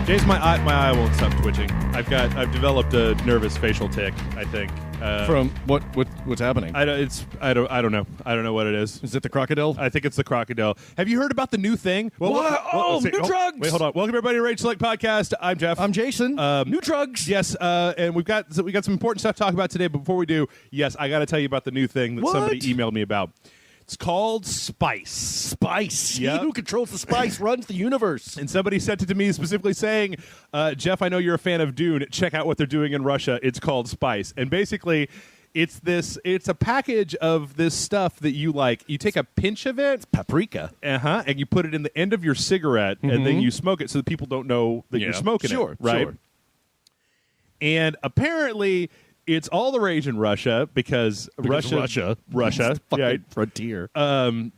Jason, my eye won't stop twitching. I've developed a nervous facial tic, I think. From what's happening? I don't know. I don't know what it is. Is it the crocodile? I think it's the crocodile. Have you heard about the new thing? Well, new drugs! Wait, hold on. Welcome everybody to Rage Select Podcast. I'm Jeff. I'm Jason. New drugs. Yes, and we got some important stuff to talk about today. But before we do, yes, I got to tell you about the new thing that somebody emailed me about. It's called Spice. Spice. Yep. He who controls the spice runs the universe. And somebody sent it to me specifically saying, Jeff, I know you're a fan of Dune. Check out what they're doing in Russia. It's called Spice. And basically, it's a package of this stuff that you like. You take a pinch of it. It's paprika. And you put it in the end of your cigarette, and then you smoke it so that people don't know that you're smoking it. Right? Sure. And apparently, it's all the rage in Russia because Russia, fucking frontier. And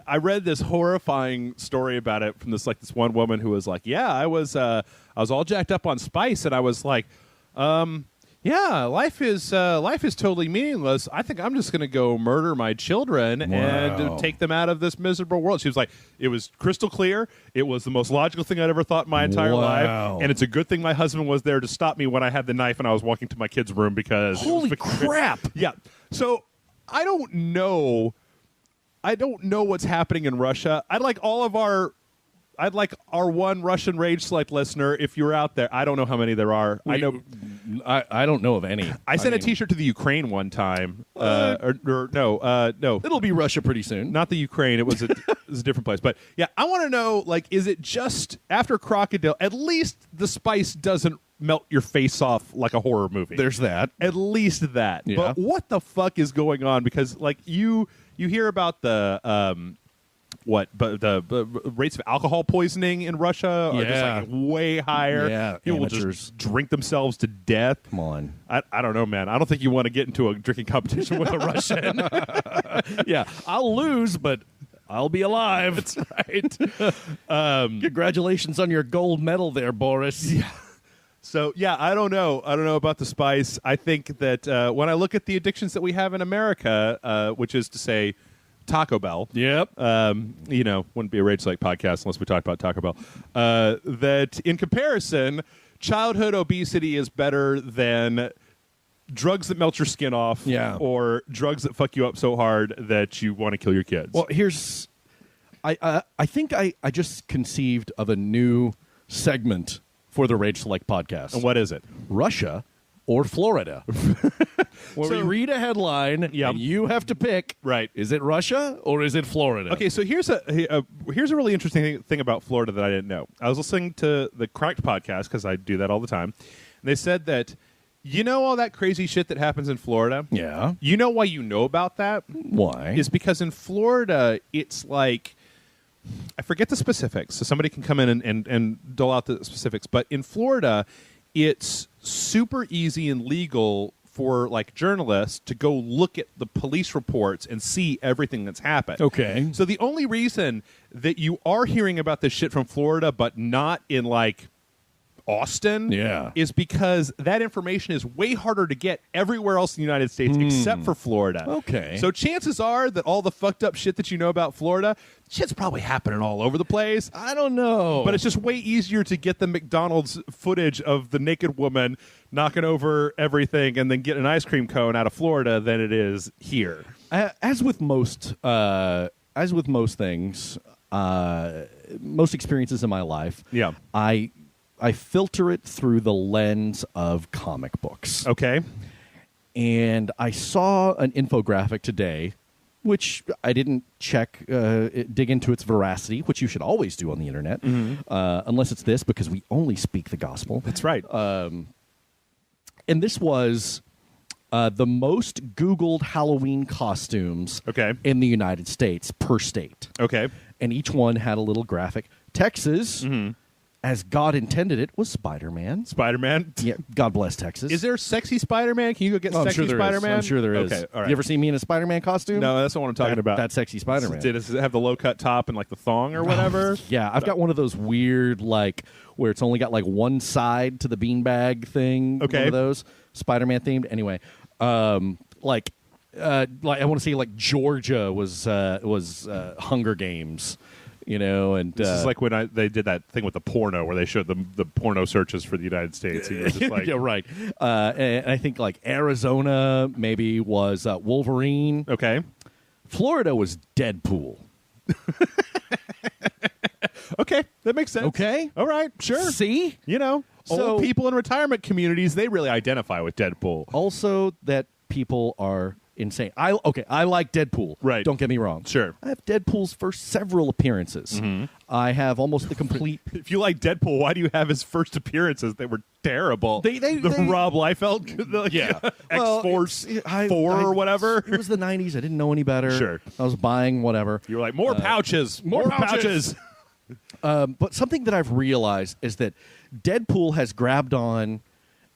I read this horrifying story about it from this one woman who was like, "Yeah, I was all jacked up on spice, and I was like, yeah, life is totally meaningless. I think I'm just going to go murder my children and take them out of this miserable world." She was like, it was crystal clear. It was the most logical thing I'd ever thought in my entire life. And it's a good thing my husband was there to stop me when I had the knife and I was walking to my kid's room because... Holy crap! Yeah. So I don't know what's happening in Russia. I'd like our one Russian Rage Select listener, if you're out there. I don't know how many there are. I don't know of any. I sent a T-shirt to the Ukraine one time. No. It'll be Russia pretty soon. Not the Ukraine. It was a different place. But yeah, I want to know, is it just after Crocodile? At least the spice doesn't melt your face off like a horror movie. There's that. At least that. Yeah. But what the fuck is going on? Because you hear about the the rates of alcohol poisoning in Russia are just way higher. Yeah, people will just drink themselves to death. Come on. I don't know, man. I don't think you want to get into a drinking competition with a Russian. Yeah, I'll lose, but I'll be alive. That's right. Congratulations on your gold medal there, Boris. Yeah. So, yeah, I don't know. I don't know about the spice. I think that when I look at the addictions that we have in America, which is to say Taco Bell. Yep. Wouldn't be a Rage Select podcast unless we talked about Taco Bell. That in comparison, childhood obesity is better than drugs that melt your skin off or drugs that fuck you up so hard that you want to kill your kids. Well, I think I just conceived of a new segment for the Rage Select podcast. And what is it? Russia or Florida. Where we read a headline and you have to pick, right? Is it Russia or is it Florida? Okay, so here's a really interesting thing about Florida that I didn't know. I was listening to the Cracked podcast because I do that all the time. And they said that, all that crazy shit that happens in Florida? Yeah. You know why you know about that? Why? Is because in Florida, it's like... I forget the specifics, so somebody can come in and dole out the specifics. But in Florida, it's super easy and legal for journalists to go look at the police reports and see everything that's happened. Okay. So the only reason that you are hearing about this shit from Florida but not in Austin is because that information is way harder to get everywhere else in the United States except for Florida. Okay. So chances are that all the fucked up shit that you know about Florida, shit's probably happening all over the place. I don't know. But it's just way easier to get the McDonald's footage of the naked woman knocking over everything and then get an ice cream cone out of Florida than it is here. As with most things, most experiences in my life, I filter it through the lens of comic books. Okay. And I saw an infographic today, which I didn't dig into its veracity, which you should always do on the internet, unless it's this, because we only speak the gospel. That's right. And this was the most Googled Halloween costumes in the United States per state. Okay. And each one had a little graphic. Texas... as God intended it, was Spider-Man. Spider-Man? Yeah, God bless Texas. Is there sexy Spider-Man? Can you go get sexy Spider-Man? I'm sure there is. Okay, all right. You ever seen me in a Spider-Man costume? No, that's not what I'm talking about. That's sexy Spider-Man. Does it have the low-cut top and the thong or whatever? Yeah, I've got one of those weird, where it's only got one side to the beanbag thing. Okay. One of those, Spider-Man themed. Anyway, I want to say Georgia was Hunger Games. And this is like when they did that thing with the porno where they showed the porno searches for the United States. And you were just like, yeah, right. And I think like Arizona maybe was Wolverine. Okay. Florida was Deadpool. Okay, that makes sense. Okay. All right, sure. See? Old people in retirement communities, they really identify with Deadpool. Also that people are insane. I like Deadpool. Right. Don't get me wrong. Sure. I have Deadpool's first several appearances. Mm-hmm. I have almost the complete... If you like Deadpool, why do you have his first appearances? They were terrible. They Rob Liefeld, X-Force 4 or whatever. It was the 90s. I didn't know any better. Sure. I was buying whatever. You were like, more pouches. More pouches. But something that I've realized is that Deadpool has grabbed on,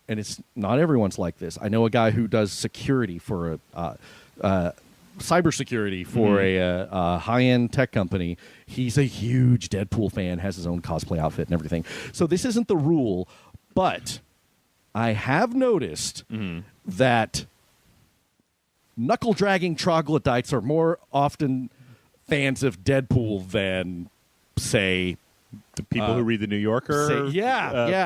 and it's not everyone's like this. I know a guy who does security for cybersecurity for a high-end tech company. He's a huge Deadpool fan, has his own cosplay outfit and everything. So this isn't the rule, but I have noticed that knuckle-dragging troglodytes are more often fans of Deadpool than, say... The people who read the New Yorker,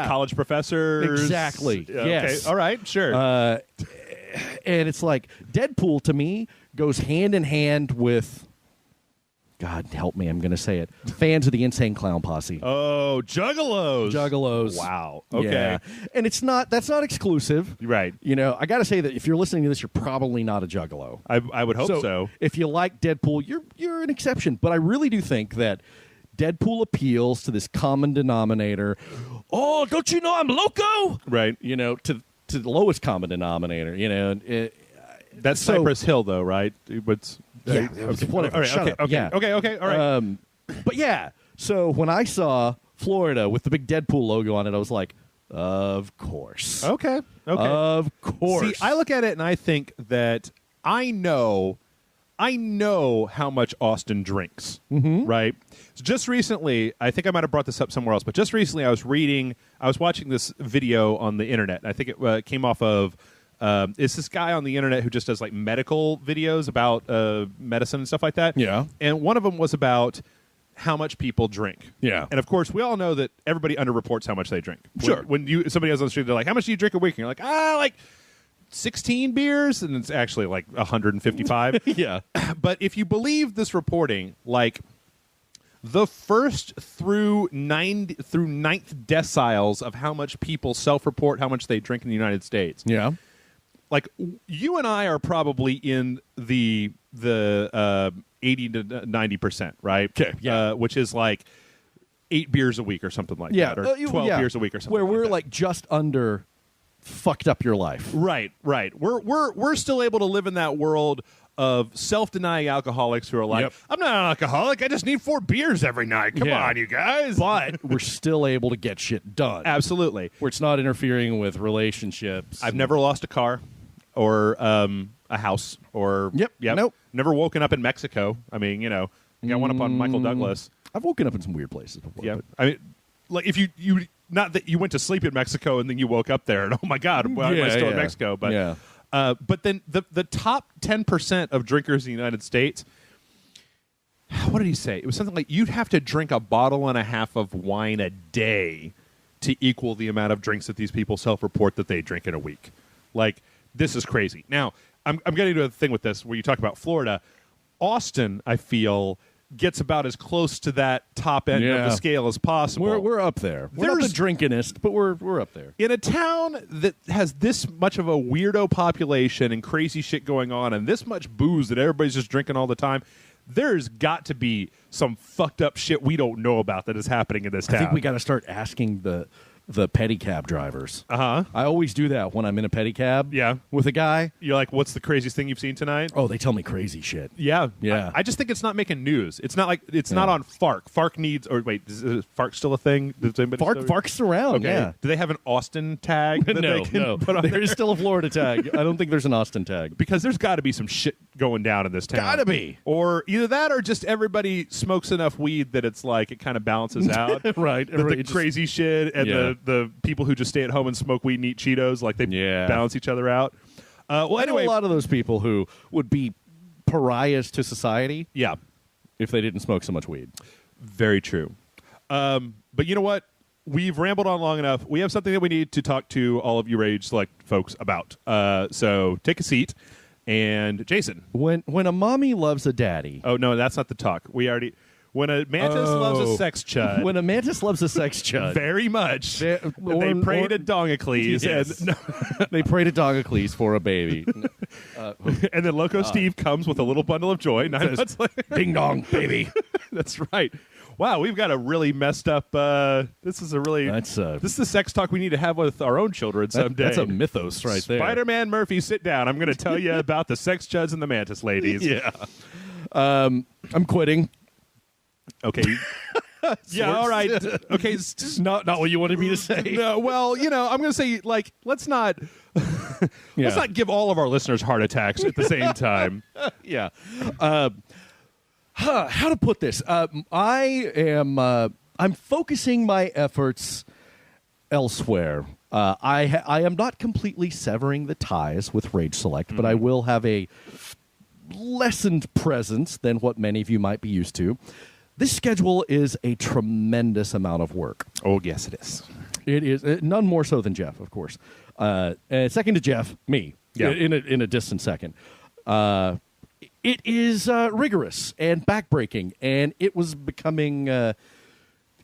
college professors, exactly. Yes. Okay. All right. Sure. And it's like Deadpool to me goes hand in hand with, God help me, I'm going to say it, fans of the Insane Clown Posse. Oh, Juggalos. Wow. Okay. Yeah. And that's not exclusive. Right. I got to say that if you're listening to this, you're probably not a Juggalo. I would hope so. If you like Deadpool, you're an exception. But I really do think that Deadpool appeals to this common denominator. Oh, don't you know I'm loco? Right. To the lowest common denominator. That's Cypress Hill, though, right? What's whatever. All right, Shut up. Okay. Yeah. Okay. All right. But yeah. So when I saw Florida with the big Deadpool logo on it, I was like, of course. Okay. Of course. See, I look at it and I think that I know how much Austin drinks, right? So just recently, I think I might have brought this up somewhere else, but just recently I was watching this video on the internet. I think it came off of, it's this guy on the internet who just does like medical videos about medicine and stuff like that. Yeah. And one of them was about how much people drink. Yeah. And of course, we all know that everybody underreports how much they drink. Sure. When somebody goes on the street, they're like, how much do you drink a week? And you're like, like 16 beers, and it's actually like 155. Yeah. But if you believe this reporting, like the first through ninth deciles of how much people self-report how much they drink in the United States. Yeah. Like you and I are probably in the 80 to 90%, right? Okay. Yeah. Which is like 8 beers a week or something like that, or 12 beers a week or something. Where we're that. like just under fucked up your life. Right. We're still able to live in that world of self-denying alcoholics who are like, Yep. I'm not an alcoholic, I just need 4 beers every night. Come Yeah. on, you guys. But we're still able to get shit done. Absolutely. Where it's not interfering with relationships. I've never lost a car or a house or Nope. Never woken up in Mexico. I mean, you got one up on Michael Douglas. I've woken up in some weird places before. Yeah. But I mean, like if you not that you went to sleep in Mexico and then you woke up there and oh my God, why am I still in Mexico? But yeah. But then the top 10% of drinkers in the United States, what did he say? It was something like you'd have to drink a bottle and a half of wine a day to equal the amount of drinks that these people self-report that they drink in a week. Like, this is crazy. Now, I'm getting to a thing with this where you talk about Florida. Austin, I feel, gets about as close to that top end of the scale as possible. We're up there. We're not the drinkingest, but we're up there. In a town that has this much of a weirdo population and crazy shit going on and this much booze that everybody's just drinking all the time, there's got to be some fucked up shit we don't know about that is happening in this town. I think we got to start asking the pedicab drivers. Uh-huh. I always do that when I'm in a pedicab with a guy. You're like, what's the craziest thing you've seen tonight? Oh, they tell me crazy shit. Yeah. Yeah. I just think it's not making news. It's not like it's not on FARC. FARC needs is FARC still a thing? Does anybody FARC's around, okay. yeah. Do they have an Austin tag that they can put on there is still a Florida tag. I don't think there's an Austin tag. Because there's got to be some shit going down in this town. Gotta be. Or either that or just everybody smokes enough weed that it's like it kind of balances out. Right. The crazy shit and the people who just stay at home and smoke weed and eat Cheetos, like they balance each other out. Well, I know anyway, a lot of those people who would be pariahs to society yeah, if they didn't smoke so much weed. Very true. But you know what? We've rambled on long enough. We have something that we need to talk to all of you Rage Select folks about. So take a seat. And Jason. When a mommy loves a daddy. Oh, no, that's not the talk. When a mantis loves a sex chud. When a mantis loves a sex chud. Very much. They pray to Dongacles. Yes. And, they pray to Dongacles for a baby. And then Loco Steve comes with a little bundle of joy. 9 months later. Ding dong, baby. That's right. Wow, we've got a really messed up. This is the sex talk we need to have with our own children someday. That's a mythos right there. Spider-Man Murphy, sit down. I'm going to tell you about the sex chuds and the mantis ladies. Yeah. I'm quitting. Okay. Yeah, all right. Okay, it's just not what you wanted me to say. No, well, I'm going to say, let's not let's not give all of our listeners heart attacks at the same time. Yeah. How to put this? I'm focusing my efforts elsewhere. I am not completely severing the ties with Rage Select, but I will have a lessened presence than what many of you might be used to. This schedule is a tremendous amount of work. Oh, yes, it is. It is none more so than Jeff, of course. Second to Jeff, me. Yeah. In a distant second. It is rigorous and backbreaking, and it was becoming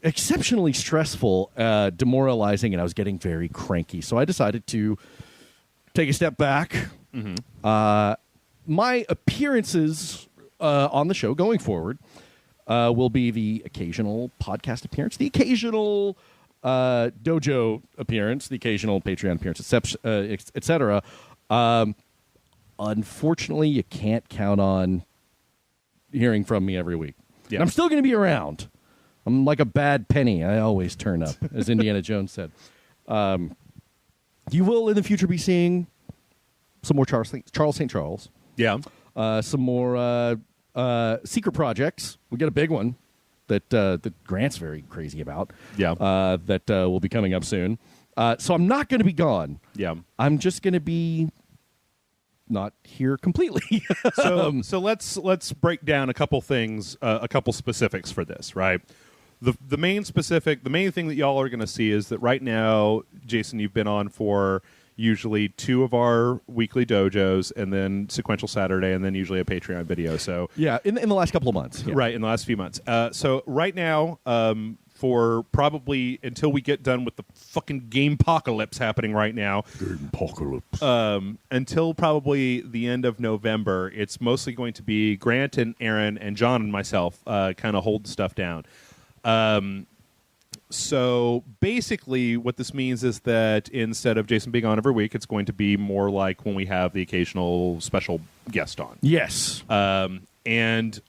exceptionally stressful, demoralizing, and I was getting very cranky. So I decided to take a step back. Mm-hmm. My appearances on the show going forward will be the occasional podcast appearance, the occasional dojo appearance, the occasional Patreon appearance, etc. Unfortunately, you can't count on hearing from me every week. Yeah. And I'm still going to be around. I'm like a bad penny. I always turn up, as Indiana Jones said. You will, in the future, be seeing some more Charles St. Charles. Yeah. Some more secret projects. We got a big one that Grant's very crazy about. Yeah. That will be coming up soon. So I'm not going to be gone. Yeah. I'm just going to be not here completely. So let's break down a couple things, a couple specifics for this, right? The main thing that y'all are going to see is that right now, Jason, you've been on for usually 2 of our weekly dojos, and then Sequential Saturday, and then usually a Patreon video. So yeah, in the last couple of months, right, in the last few months. So right now, for probably until we get done with the fucking game-pocalypse happening right now, until probably the end of November, it's mostly going to be Grant and Aaron and John and myself kind of hold stuff down. So basically what this means is that instead of Jason being on every week, it's going to be more like when we have the occasional special guest on. Yes. And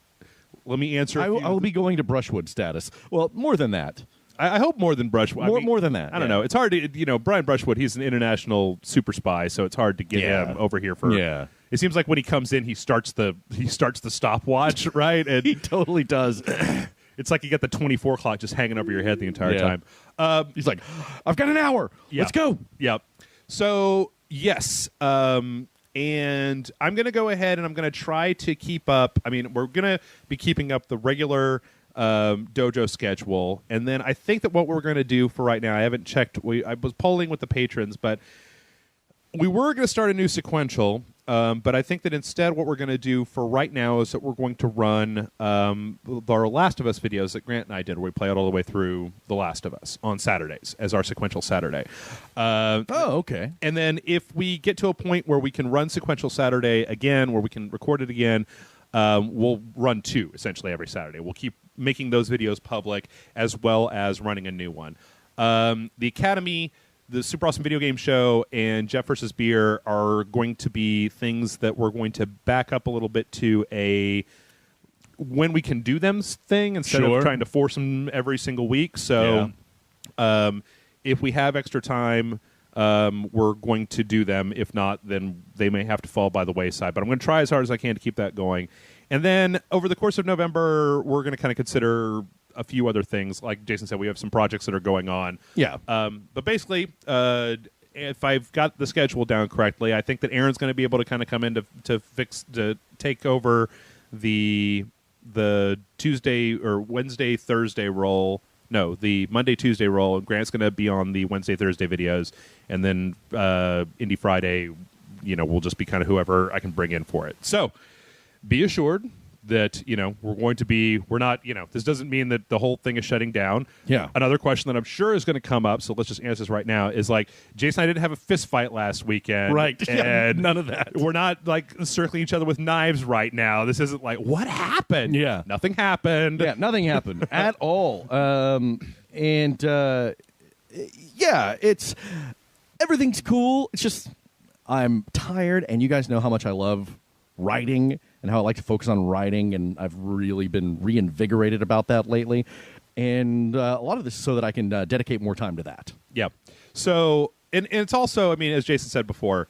let me answer. I will be going to Brushwood status. Well, more than that. I hope more than Brushwood. More than that. I don't know. It's hard to, Brian Brushwood, he's an international super spy, so it's hard to get him over here for. Yeah. It seems like when he comes in, he starts the stopwatch, right? And he totally does. It's like you get the 24 clock just hanging over your head the entire time. He's like, I've got an hour. Yeah. Let's go. Yep. So, yes. And I'm going to go ahead and I'm going to try to keep up. I mean, we're going to be keeping up the regular dojo schedule. And then I think that what we're going to do for right now, I haven't checked. I was polling with the patrons, but we were going to start a new sequential. But I think that instead what we're going to do for right now is that we're going to run our Last of Us videos that Grant and I did, where we play it all the way through The Last of Us on Saturdays as our sequential Saturday. Okay. And then if we get to a point where we can run sequential Saturday again, where we can record it again, we'll run 2 essentially every Saturday. We'll keep making those videos public as well as running a new one. The Academy, the Super Awesome Video Game Show, and Jeff vs. Beer are going to be things that we're going to back up a little bit to a when we can do them thing instead of trying to force them every single week. So if we have extra time, we're going to do them. If not, then they may have to fall by the wayside. But I'm going to try as hard as I can to keep that going. And then over the course of November, we're going to kind of consider a few other things. Like Jason said, we have some projects that are going on. Yeah. But basically, if I've got the schedule down correctly, I think that Aaron's going to be able to kind of come in to take over the the Tuesday or Wednesday, Thursday roll. No, the Monday, Tuesday roll. And Grant's going to be on the Wednesday, Thursday videos. And then Indie Friday, will just be kind of whoever I can bring in for it. So be assured that, we're not, this doesn't mean that the whole thing is shutting down. Yeah. Another question that I'm sure is going to come up, so let's just answer this right now, is like, Jason and I didn't have a fist fight last weekend. Right. And none of that. We're not, like, circling each other with knives right now. This isn't like, what happened? Yeah. Nothing happened. Yeah, nothing happened at all. It's everything's cool. It's just I'm tired, and you guys know how much I love writing and how I like to focus on writing, and I've really been reinvigorated about that lately. And a lot of this is so that I can dedicate more time to that. Yeah. So, and it's also, I mean, as Jason said before,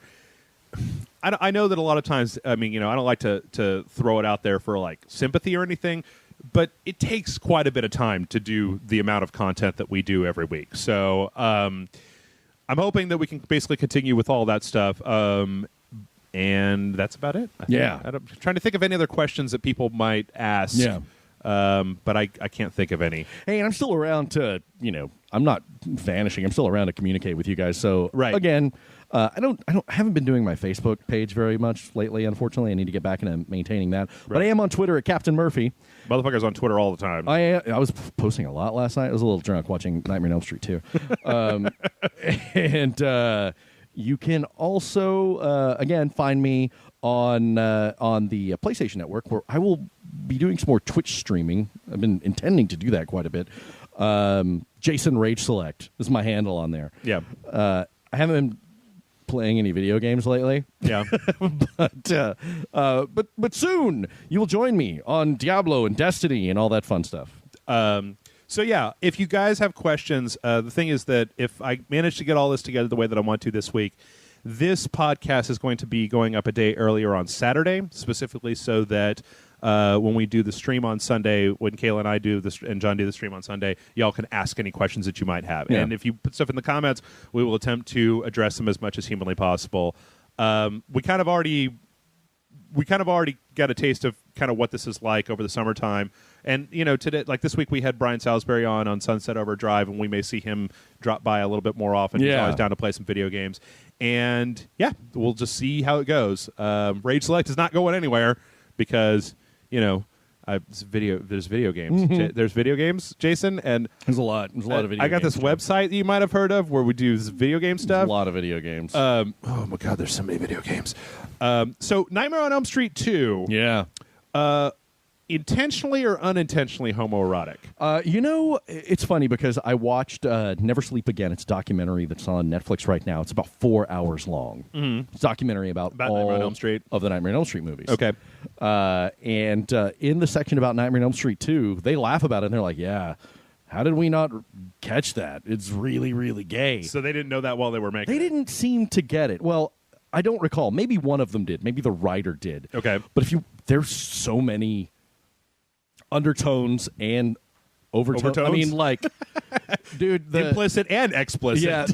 I know that a lot of times, I mean, I don't like to throw it out there for like sympathy or anything, but it takes quite a bit of time to do the amount of content that we do every week. So I'm hoping that we can basically continue with all that stuff. And that's about it. I'm trying to think of any other questions that people might ask. Yeah. But I can't think of any. Hey, and I'm still around to, I'm not vanishing. I'm still around to communicate with you guys. So again, I haven't been doing my Facebook page very much lately. Unfortunately, I need to get back into maintaining that. Right. But I am on Twitter at Captain Murphy. Motherfucker's on Twitter all the time. I was posting a lot last night. I was a little drunk watching Nightmare on Elm Street 2. And you can also again find me on the PlayStation Network, where I will be doing some more Twitch streaming. I've been intending to do that quite a bit. Jason Rage Select is my handle on there. Yeah. I haven't been playing any video games lately. Yeah. but soon you will join me on Diablo and Destiny and all that fun stuff. So yeah, if you guys have questions, the thing is that if I manage to get all this together the way that I want to this week, this podcast is going to be going up a day earlier on Saturday, specifically so that when we do the stream on Sunday, when Kayla and I do this and John do the stream on Sunday, y'all can ask any questions that you might have. Yeah. And if you put stuff in the comments, we will attempt to address them as much as humanly possible. We kind of already got a taste of kind of what this is like over the summertime. And, today, like this week, we had Brian Salisbury on Sunset Overdrive, and we may see him drop by a little bit more often. Yeah. He's always down to play some video games. And, yeah, we'll just see how it goes. Rage Select is not going anywhere because, there's video games. Mm-hmm. There's video games, Jason. And There's a lot of video games. I got this website that you might have heard of where we do this video game stuff. There's a lot of video games. Oh, my God, there's so many video games. So Nightmare on Elm Street 2. Yeah. Intentionally or unintentionally homoerotic? It's funny because I watched Never Sleep Again. It's a documentary that's on Netflix right now. It's about 4 hours long. Mm-hmm. It's a documentary about all Nightmare on Elm Street. Of the Nightmare on Elm Street movies. Okay. And in the section about Nightmare on Elm Street 2, they laugh about it, and they're like, yeah, how did we not catch that? It's really, really gay. So they didn't know that while they were making it? They didn't seem to get it. Well, I don't recall. Maybe one of them did. Maybe the writer did. Okay. But there's so many undertones and overtones. I mean, like, dude, implicit and explicit. Yeah,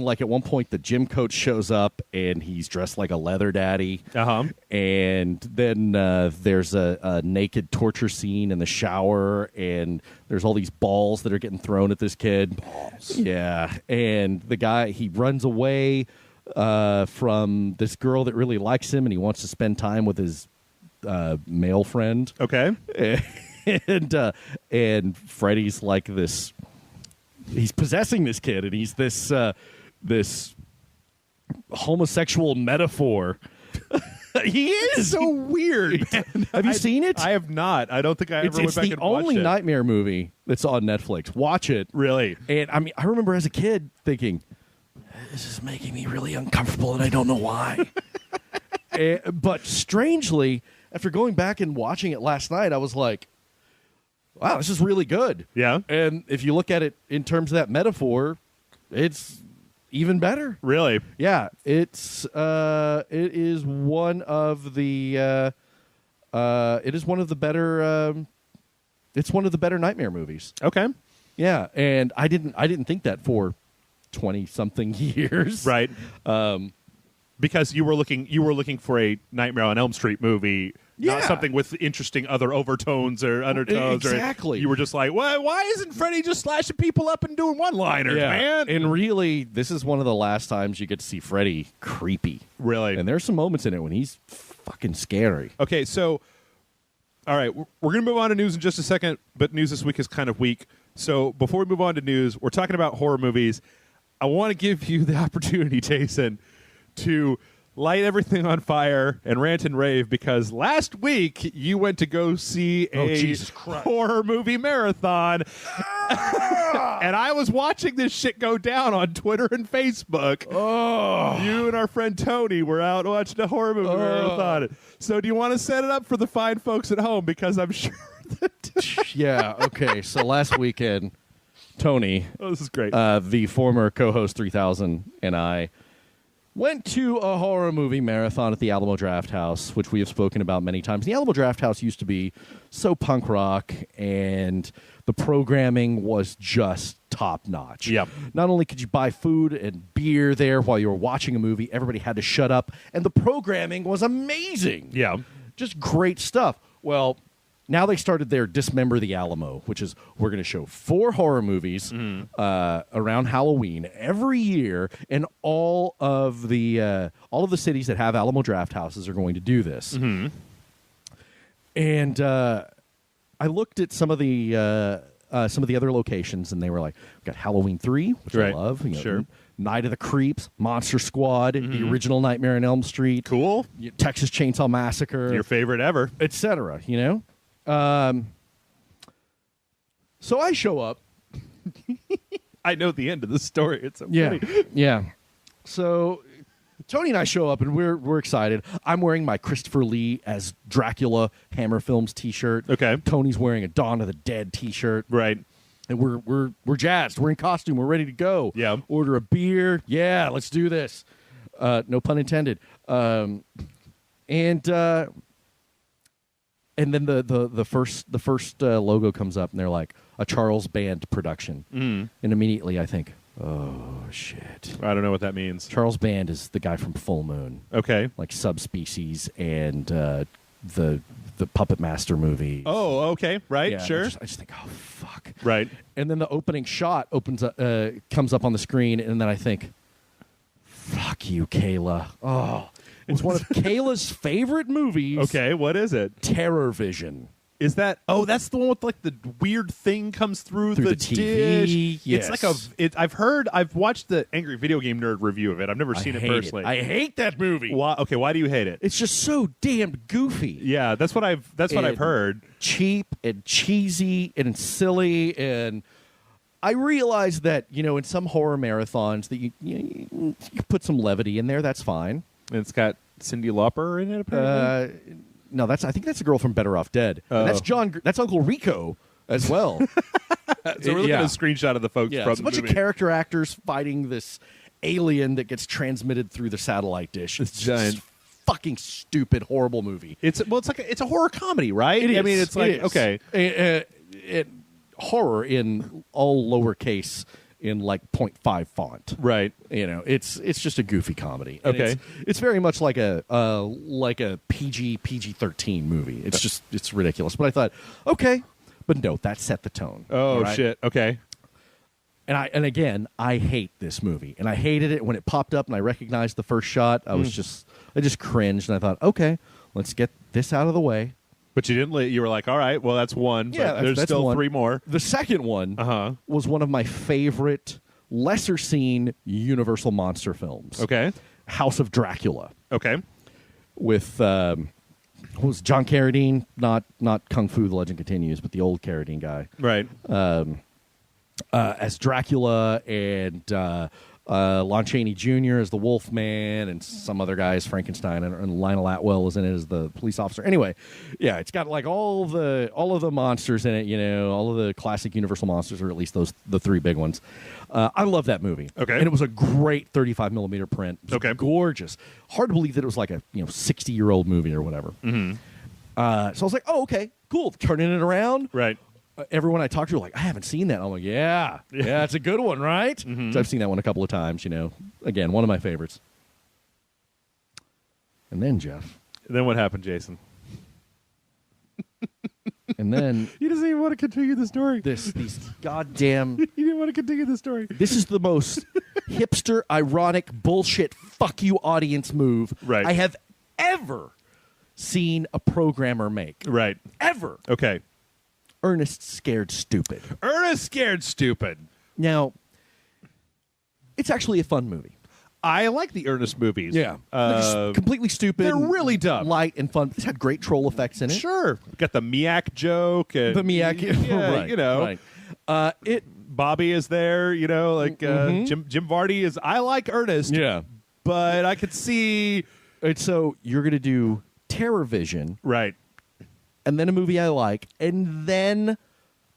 like at one point the gym coach shows up and he's dressed like a leather daddy. Uh-huh. And then there's a naked torture scene in the shower, and there's all these balls that are getting thrown at this kid. Balls. Yeah, and the guy, he runs away from this girl that really likes him, and he wants to spend time with his male friend. Okay. And Freddy's like this. He's possessing this kid, and he's this homosexual metaphor. He is so weird. Man. Have you seen it? I have not. I don't think I ever went back and watched it. It's the only Nightmare movie that's on Netflix. Watch it. Really? And I remember as a kid thinking, this is making me really uncomfortable, and I don't know why. But strangely, after going back and watching it last night, I was like, wow, this is really good. Yeah. And if you look at it in terms of that metaphor, it's even better. Really? Yeah. It is one of the better Nightmare movies. Okay. Yeah, and I didn't think that for 20-something years. Right. Because you were looking for a Nightmare on Elm Street movie not something with interesting other overtones or undertones. Exactly. Or you were just like, why isn't Freddy just slashing people up and doing one-liners, man? And really, this is one of the last times you get to see Freddy creepy. Really? And there's some moments in it when he's fucking scary. Okay, so, all right, we're going to move on to news in just a second, but news this week is kind of weak. So before we move on to news, we're talking about horror movies. I want to give you the opportunity, Jason, to light everything on fire and rant and rave, because last week you went to go see a horror movie marathon. And I was watching this shit go down on Twitter and Facebook. Oh. You and our friend Tony were out watching a horror movie marathon. So do you want to set it up for the fine folks at home? Because I'm sure that... Yeah, okay. So last weekend, Tony, this is great. The former co-host 3000, and I went to a horror movie marathon at the Alamo Draft House, which we have spoken about many times. The Alamo Draft House used to be so punk rock, and the programming was just top-notch. Yep. Not only could you buy food and beer there while you were watching a movie, everybody had to shut up, and the programming was amazing. Yeah. Just great stuff. Well, now they started their Dismember the Alamo, which is we're going to show 4 horror movies around Halloween every year, and all of the cities that have Alamo Draft Houses are going to do this. Mm-hmm. And I looked at some of the other locations, and they were like, "We've got Halloween 3, which I love. Sure. Night of the Creeps, Monster Squad, the original Nightmare on Elm Street, Cool. Texas Chainsaw Massacre, Your favorite ever, etc. You know." So I show up. I know the end of the story. It's so funny. Yeah. So Tony and I show up, and we're excited. I'm wearing my Christopher Lee as Dracula Hammer Films T-shirt. Okay. Tony's wearing a Dawn of the Dead T-shirt. Right. And we're jazzed. We're in costume. We're ready to go. Yeah. Order a beer. Yeah, let's do this. No pun intended. And then the first logo comes up, and they're like, a Charles Band production. And immediately I think, oh, shit. I don't know what that means. Charles Band is the guy from Full Moon. Okay. Like Subspecies and the Puppet Master movie. Oh, okay. Right, Yeah, sure. I just think, oh, fuck. Right. And then the opening shot comes up on the screen, and then I think, fuck you, Kayla. Oh, it's one of Kayla's favorite movies. Okay, what is it? Terror Vision. Is that? Oh, that's the one with like the weird thing comes through the TV. dish. Yes. It's like I've watched the Angry Video Game Nerd review of it. I've never seen it personally. I hate that movie. Why? Okay, why do you hate it? It's just so damn goofy. Yeah, that's what I've heard. Cheap and cheesy and silly, and I realize that in some horror marathons that you put some levity in there. That's fine. And it's got Cyndi Lauper in it, apparently. No, I think that's a girl from Better Off Dead. And that's Uncle Rico as well. So we're looking at a screenshot of the folks from it's a bunch of character actors fighting this alien that gets transmitted through the satellite dish. It's giant, just fucking stupid, horrible movie. It's a horror comedy, right? It is. I mean, it's like okay, horror in all lowercase in like 0.5 font. Right. It's just a goofy comedy. And Okay. It's very much like a PG-13 movie. It's ridiculous. But I thought, okay, but no, that set the tone. Oh right? shit. Okay. And again, I hate this movie. And I hated it when it popped up and I recognized the first shot. I just cringed, and I thought, okay, let's get this out of the way. But you didn't. You were like, all right, well, that's one. Yeah, but there's that's still one. 3 more. The second one was one of my favorite lesser-seen Universal monster films. Okay. House of Dracula. Okay. With what was John Carradine? Not Kung Fu: The Legend Continues, but the old Carradine guy. Right. As Dracula, and Lon Chaney Jr. as the Wolfman, and some other guys, Frankenstein, and Lionel Atwell is in it as the police officer. Anyway, yeah, it's got like all of the monsters in it. All of the classic Universal monsters, or at least the 3 big ones. I love that movie. Okay, and it was a great 35 millimeter print. It was okay, gorgeous. Hard to believe that it was like a 60-year-old movie or whatever. Mm-hmm. So I was like, oh, okay, cool, turning it around. Right. Everyone I talked to were like, I haven't seen that. I'm like, yeah, it's a good one, right? Mm-hmm. So I've seen that one a couple of times, Again, one of my favorites. And then, Jeff. And then what happened, Jason? And then He doesn't even want to continue the story. these goddamn. He didn't want to continue the story. This is the most hipster, ironic, bullshit, fuck you audience move Right. I have ever seen a programmer make. Right. Ever. Okay. Ernest Scared Stupid. Ernest Scared Stupid. Now, it's actually a fun movie. I like the Ernest movies. They're just completely stupid. they're really dumb. Light and fun. This had great troll effects in it. Sure. Got the Miak joke. And, The Miak. Yeah, right, you know. Right. Bobby is there, you know, like Jim Vardy is. I like Ernest. Yeah. But I could see. And so you're going to do Terror Vision, Right. and then a movie I like, and then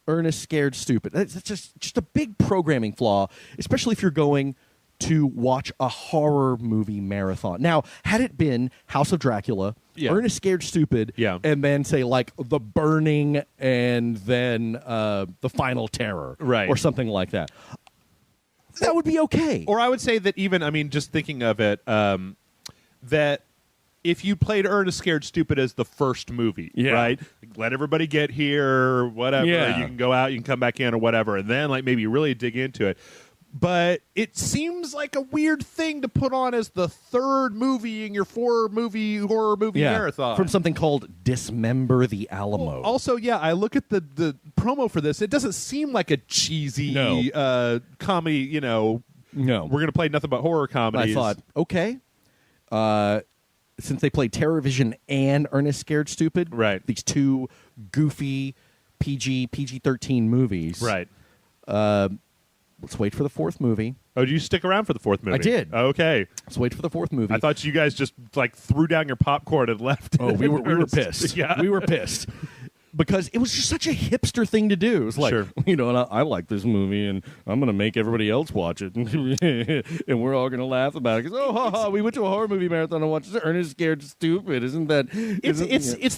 Ernest Scared Stupid. That's just a big programming flaw, especially if you're going to watch a horror movie marathon. Now, had it been House of Dracula, Yeah. Ernest Scared Stupid, Yeah. and then say like The Burning, and then The Final Terror, Right. or something like that, that would be okay. Or I would say that even, I mean, just thinking of it, that if you played Ernest Scared Stupid as the first movie, Yeah. right? Like, let everybody get here, whatever. Yeah. You can go out, you can come back in, or whatever, and then like maybe really dig into it. But it seems like a weird thing to put on as the third movie in your horror movie marathon. From something called Dismember the Alamo. Also, yeah, I look at the promo for this. It doesn't seem like a cheesy comedy, you know. No. We're going to play nothing but horror comedies. I thought, okay, since they played Terror Vision and Ernest Scared Stupid, Right. these two goofy PG-13 movies, Right. Let's wait for the fourth movie. Oh, did you stick around for the fourth movie? I did. Okay. Let's wait for the fourth movie. I thought you guys just like threw down your popcorn and left. Oh, we were pissed. Yeah. We were pissed. Because it was just such a hipster thing to do. It was like, Sure. you know, and I like this movie, and I'm going to make everybody else watch it, and we're all going to laugh about it. Because we went to a horror movie marathon and watched Ernest Scared Stupid. Isn't that? It's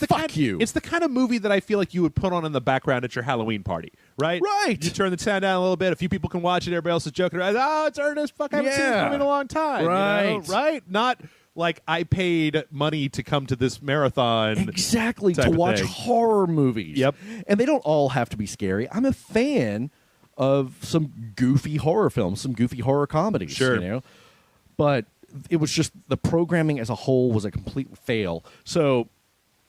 the fuck kind, you. It's the kind of movie that I feel like you would put on in the background at your Halloween party, right? Right. You turn the sound down a little bit. A few people can watch it. Everybody else is joking around. Oh, it's Ernest. Fuck, I haven't seen this Yeah. movie in a long time. Right. You know? Right. Not like I paid money to come to this marathon. Exactly, type to of watch thing. horror movies. Yep. And they don't all have to be scary. I'm a fan of some goofy horror films, some goofy horror comedies. Sure. You know? But it was just the programming as a whole was a complete fail. So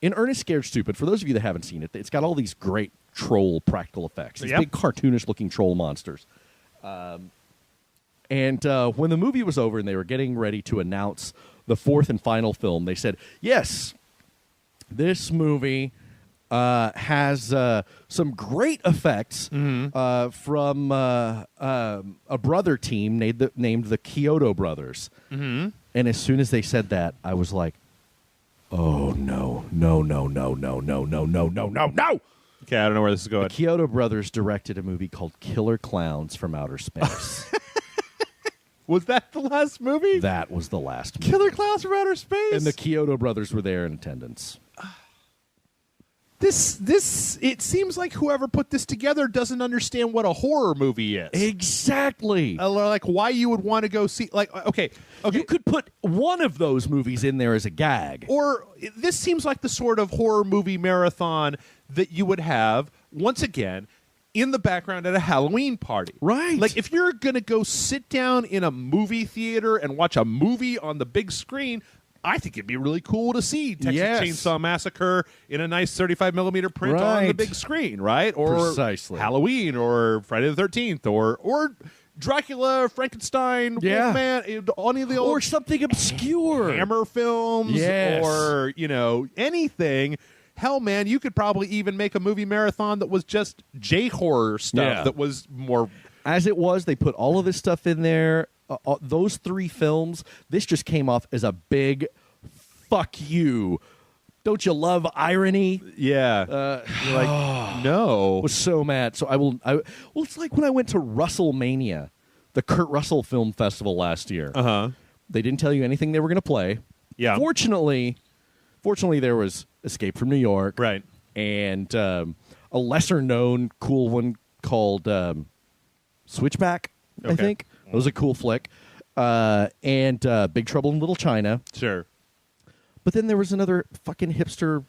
in Ernest Scared Stupid, for those of you that haven't seen it, it's got all these great troll practical effects. These Yep. big cartoonish-looking troll monsters. And when the movie was over and they were getting ready to announce the fourth and final film, they said, yes, this movie has some great effects from a brother team named the Kyoto Brothers. Mm-hmm. And as soon as they said that, I was like, oh, no. Okay, I don't know where this is going. The Kyoto Brothers directed a movie called Killer Clowns from Outer Space. Was that the last movie? That was the last movie. Killer Clowns from Outer Space? And the Kyoto Brothers were there in attendance. This it seems like whoever put this together doesn't understand what a horror movie is. Exactly. Like why you would want to go see like okay. You could put one of those movies in there as a gag. Or this seems like the sort of horror movie marathon that you would have once again in the background at a Halloween party. Right. Like if you're going to go sit down in a movie theater and watch a movie on the big screen, I think it'd be really cool to see Texas Yes. Chainsaw Massacre in a nice 35mm print on the Right. big screen, right? Or Precisely. Halloween or Friday the 13th or Dracula, Frankenstein, Yeah. Wolfman, any of the old Or something obscure. Hammer films Yes. or, you know, anything. Hell, man, you could probably even make a movie marathon that was just J-horror stuff Yeah. that was more... As it was, they put all of this stuff in there. Those three films, this just came off as a big fuck you. Don't you love irony? Yeah. You're like, no. I was so mad. So well, it's like when I went to WrestleMania, the Kurt Russell Film Festival last year. Uh-huh. They didn't tell you anything they were going to play. Yeah. Fortunately, there was Escape from New York. Right. And a lesser-known cool one called Switchback, I Okay. think. It was a cool flick. And Big Trouble in Little China. Sure. But then there was another fucking hipster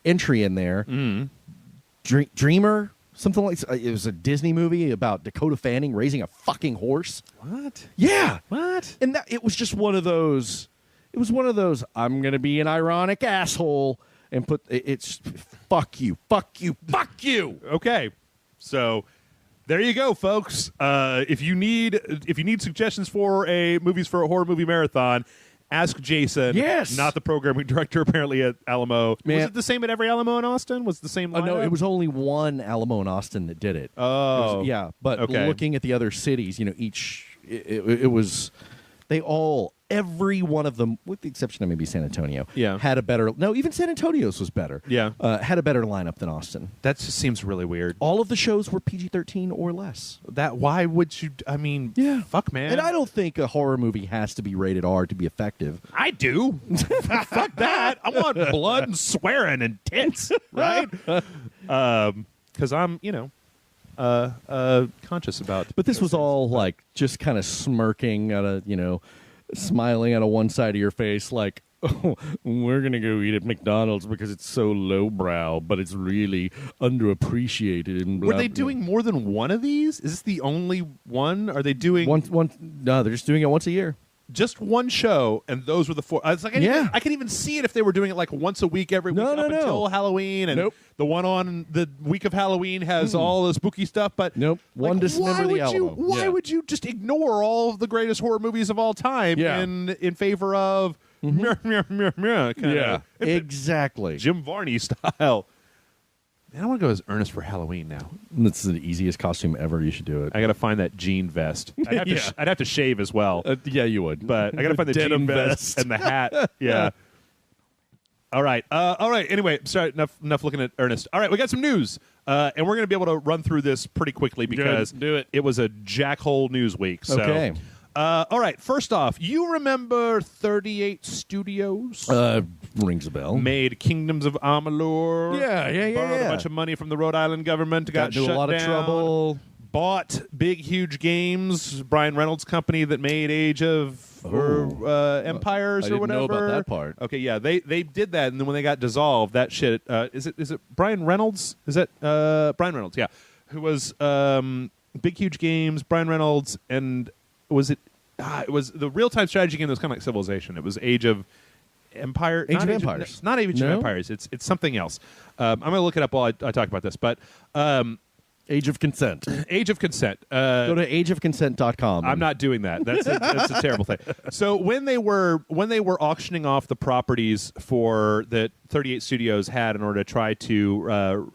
entry in there. Dreamer, something like it was a Disney movie about Dakota Fanning raising a fucking horse. What? Yeah. What? And it was just one of those. It was one of those. I'm gonna be an ironic asshole and put it's fuck you, fuck you, fuck you. Okay, so there you go, folks. If you need suggestions for movies for a horror movie marathon, ask Jason. Yes, not the programming director apparently at Alamo. Man. Was it the same at every Alamo in Austin? Was it the same? No, it was only one Alamo in Austin that did it. Oh, yeah. But okay. Looking at the other cities, it was every one of them, with the exception of maybe San Antonio, had a better. No, even San Antonio's was better. Yeah, had a better lineup than Austin. That just seems really weird. All of the shows were PG-13 or less. Why would you? I mean, fuck, man. And I don't think a horror movie has to be rated R to be effective. I do. Fuck that. I want blood and swearing and tits, right? Because I'm, conscious about. But this was all like just kind of smirking at a, smiling out of one side of your face, like, oh, we're going to go eat at McDonald's because it's so lowbrow, but it's really underappreciated. And blah, Were they doing more than one of these? Is this the only one? Are they doing one? No, they're just doing it once a year. Just one show, and those were the four. It's like I could even see it if they were doing it like once a week every week until Halloween, and the one on the week of Halloween has all the spooky stuff. But one December the Alamo. Why would you just ignore all of the greatest horror movies of all time in favor of exactly Jim Varney style? Man, I want to go as Ernest for Halloween now. That's the easiest costume ever. You should do it. I got to find that jean vest. I'd have to shave as well. Yeah, you would. But I got to find the jean vest and the hat. Yeah. All right. Anyway, sorry. Enough looking at Ernest. All right, we got some news, and we're going to be able to run through this pretty quickly because it was a jackhole news week. So. Okay. All right. First off, you remember 38 Studios? Rings a bell. Made Kingdoms of Amalur. Yeah. Borrowed a bunch of money from the Rhode Island government. Got into shut a lot down, of trouble. Bought Big Huge Games, Brian Reynolds' company that made Age of Empires or whatever. I didn't know about that part. Okay, yeah, they did that, and then when they got dissolved, that shit. Is it Brian Reynolds? Is that Brian Reynolds? Yeah, who was Big Huge Games, Brian Reynolds, and was it? It was the real-time strategy game that was kind of like Civilization. It was Age of Empire. Age of Empires. Not Age of Empires. It's something else. I'm going to look it up while I talk about this. But Age of Consent. Age of Consent. Go to ageofconsent.com. I'm not doing that. That's a terrible thing. So when they were auctioning off the properties for that 38 Studios had in order to try to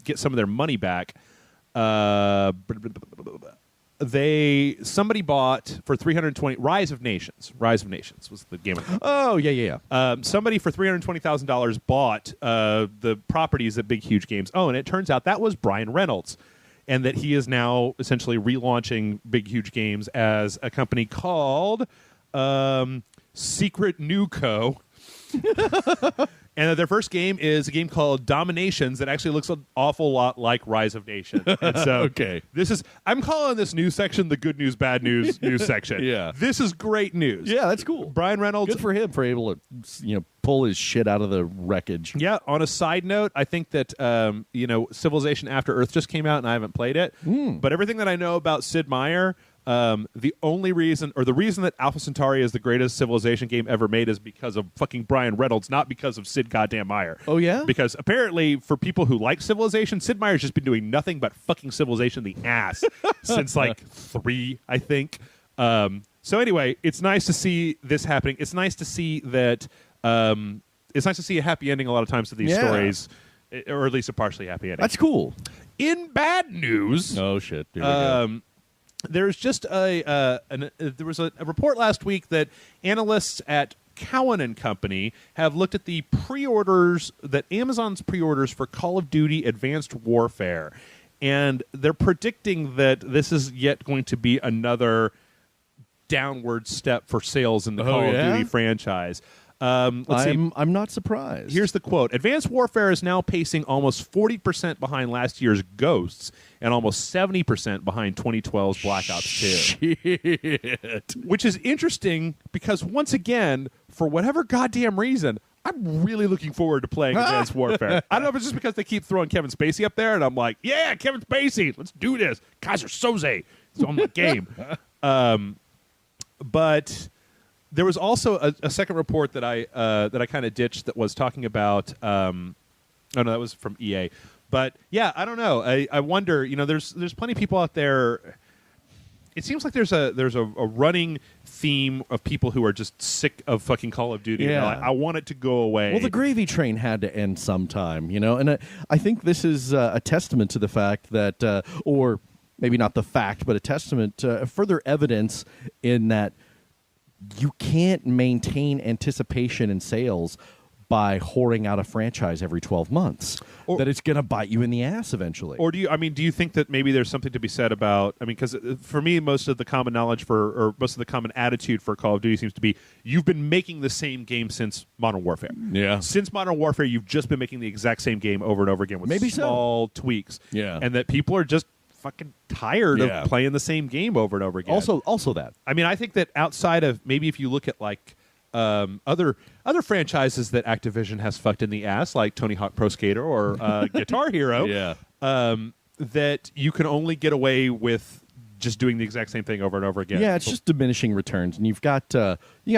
get some of their money back, somebody bought for 320 Rise of Nations was the game. Oh yeah. Somebody for $320,000 bought the properties that Big Huge Games own. It turns out that was Brian Reynolds, and that he is now essentially relaunching Big Huge Games as a company called Secret Newco. And their first game is a game called Dominations that actually looks an awful lot like Rise of Nations. And so I'm calling this news section the good news, bad news section. Yeah. This is great news. Yeah, that's cool. Brian Reynolds. Good for him for able to pull his shit out of the wreckage. Yeah, on a side note, I think that Civilization After Earth just came out and I haven't played it. But everything that I know about Sid Meier, the only reason, or the reason that Alpha Centauri is the greatest Civilization game ever made is because of fucking Brian Reynolds, not because of Sid goddamn Meier. Oh, yeah? Because apparently, for people who like Civilization, Sid Meier's just been doing nothing but fucking Civilization the ass since like 3, I think. So anyway, it's nice to see this happening. It's nice to see that. It's nice to see a happy ending a lot of times to these stories, or at least a partially happy ending. That's cool. In bad news, oh shit, here we go. There's just there was a report last week that analysts at Cowen and Company have looked at the pre-orders that Amazon's pre-orders for Call of Duty Advanced Warfare, and they're predicting that this is yet going to be another downward step for sales in the Call of Duty franchise. I'm not surprised. Here's the quote. Advanced Warfare is now pacing almost 40% behind last year's Ghosts and almost 70% behind 2012's Black Ops 2. Shit. Which is interesting because, once again, for whatever goddamn reason, I'm really looking forward to playing Advanced Warfare. I don't know if it's just because they keep throwing Kevin Spacey up there, and I'm like, yeah, Kevin Spacey, let's do this. Kaiser Soze, it's on the game. But there was also a second report that I kind of ditched that was talking about. Oh no, that was from EA. But yeah, I don't know. I wonder. You know, there's plenty of people out there. It seems like there's a running theme of people who are just sick of fucking Call of Duty. Yeah. Like, I want it to go away. Well, the gravy train had to end sometime, you know, and I think this is a testament to the fact that, or maybe not the fact, but a testament to further evidence in that you can't maintain anticipation in sales by whoring out a franchise every 12 months. That it's going to bite you in the ass eventually. Or do you think that maybe there's something to be said about, because for me, most of the common knowledge or most of the common attitude for Call of Duty seems to be, you've been making the same game since Modern Warfare. Yeah. Since Modern Warfare, you've just been making the exact same game over and over again with Maybe small tweaks. Yeah. And that people are just fucking tired of playing the same game over and over again. Also that. I think that outside of, maybe if you look at like other franchises that Activision has fucked in the ass, like Tony Hawk Pro Skater or Guitar Hero, that you can only get away with just doing the exact same thing over and over again. Yeah, it's just diminishing returns, and you've got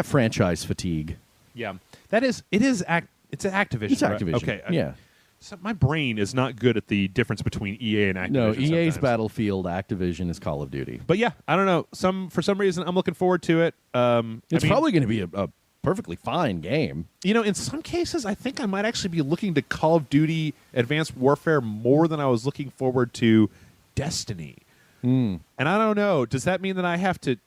franchise fatigue. Yeah, it's Activision. It's Activision. Right? Okay. Yeah. So my brain is not good at the difference between EA and Activision. No, EA's sometimes. Battlefield, Activision is Call of Duty. But yeah, I don't know. For some reason, I'm looking forward to it. It's probably going to be a perfectly fine game. You know, in some cases, I think I might actually be looking to Call of Duty Advanced Warfare more than I was looking forward to Destiny. And I don't know. Does that mean that I have to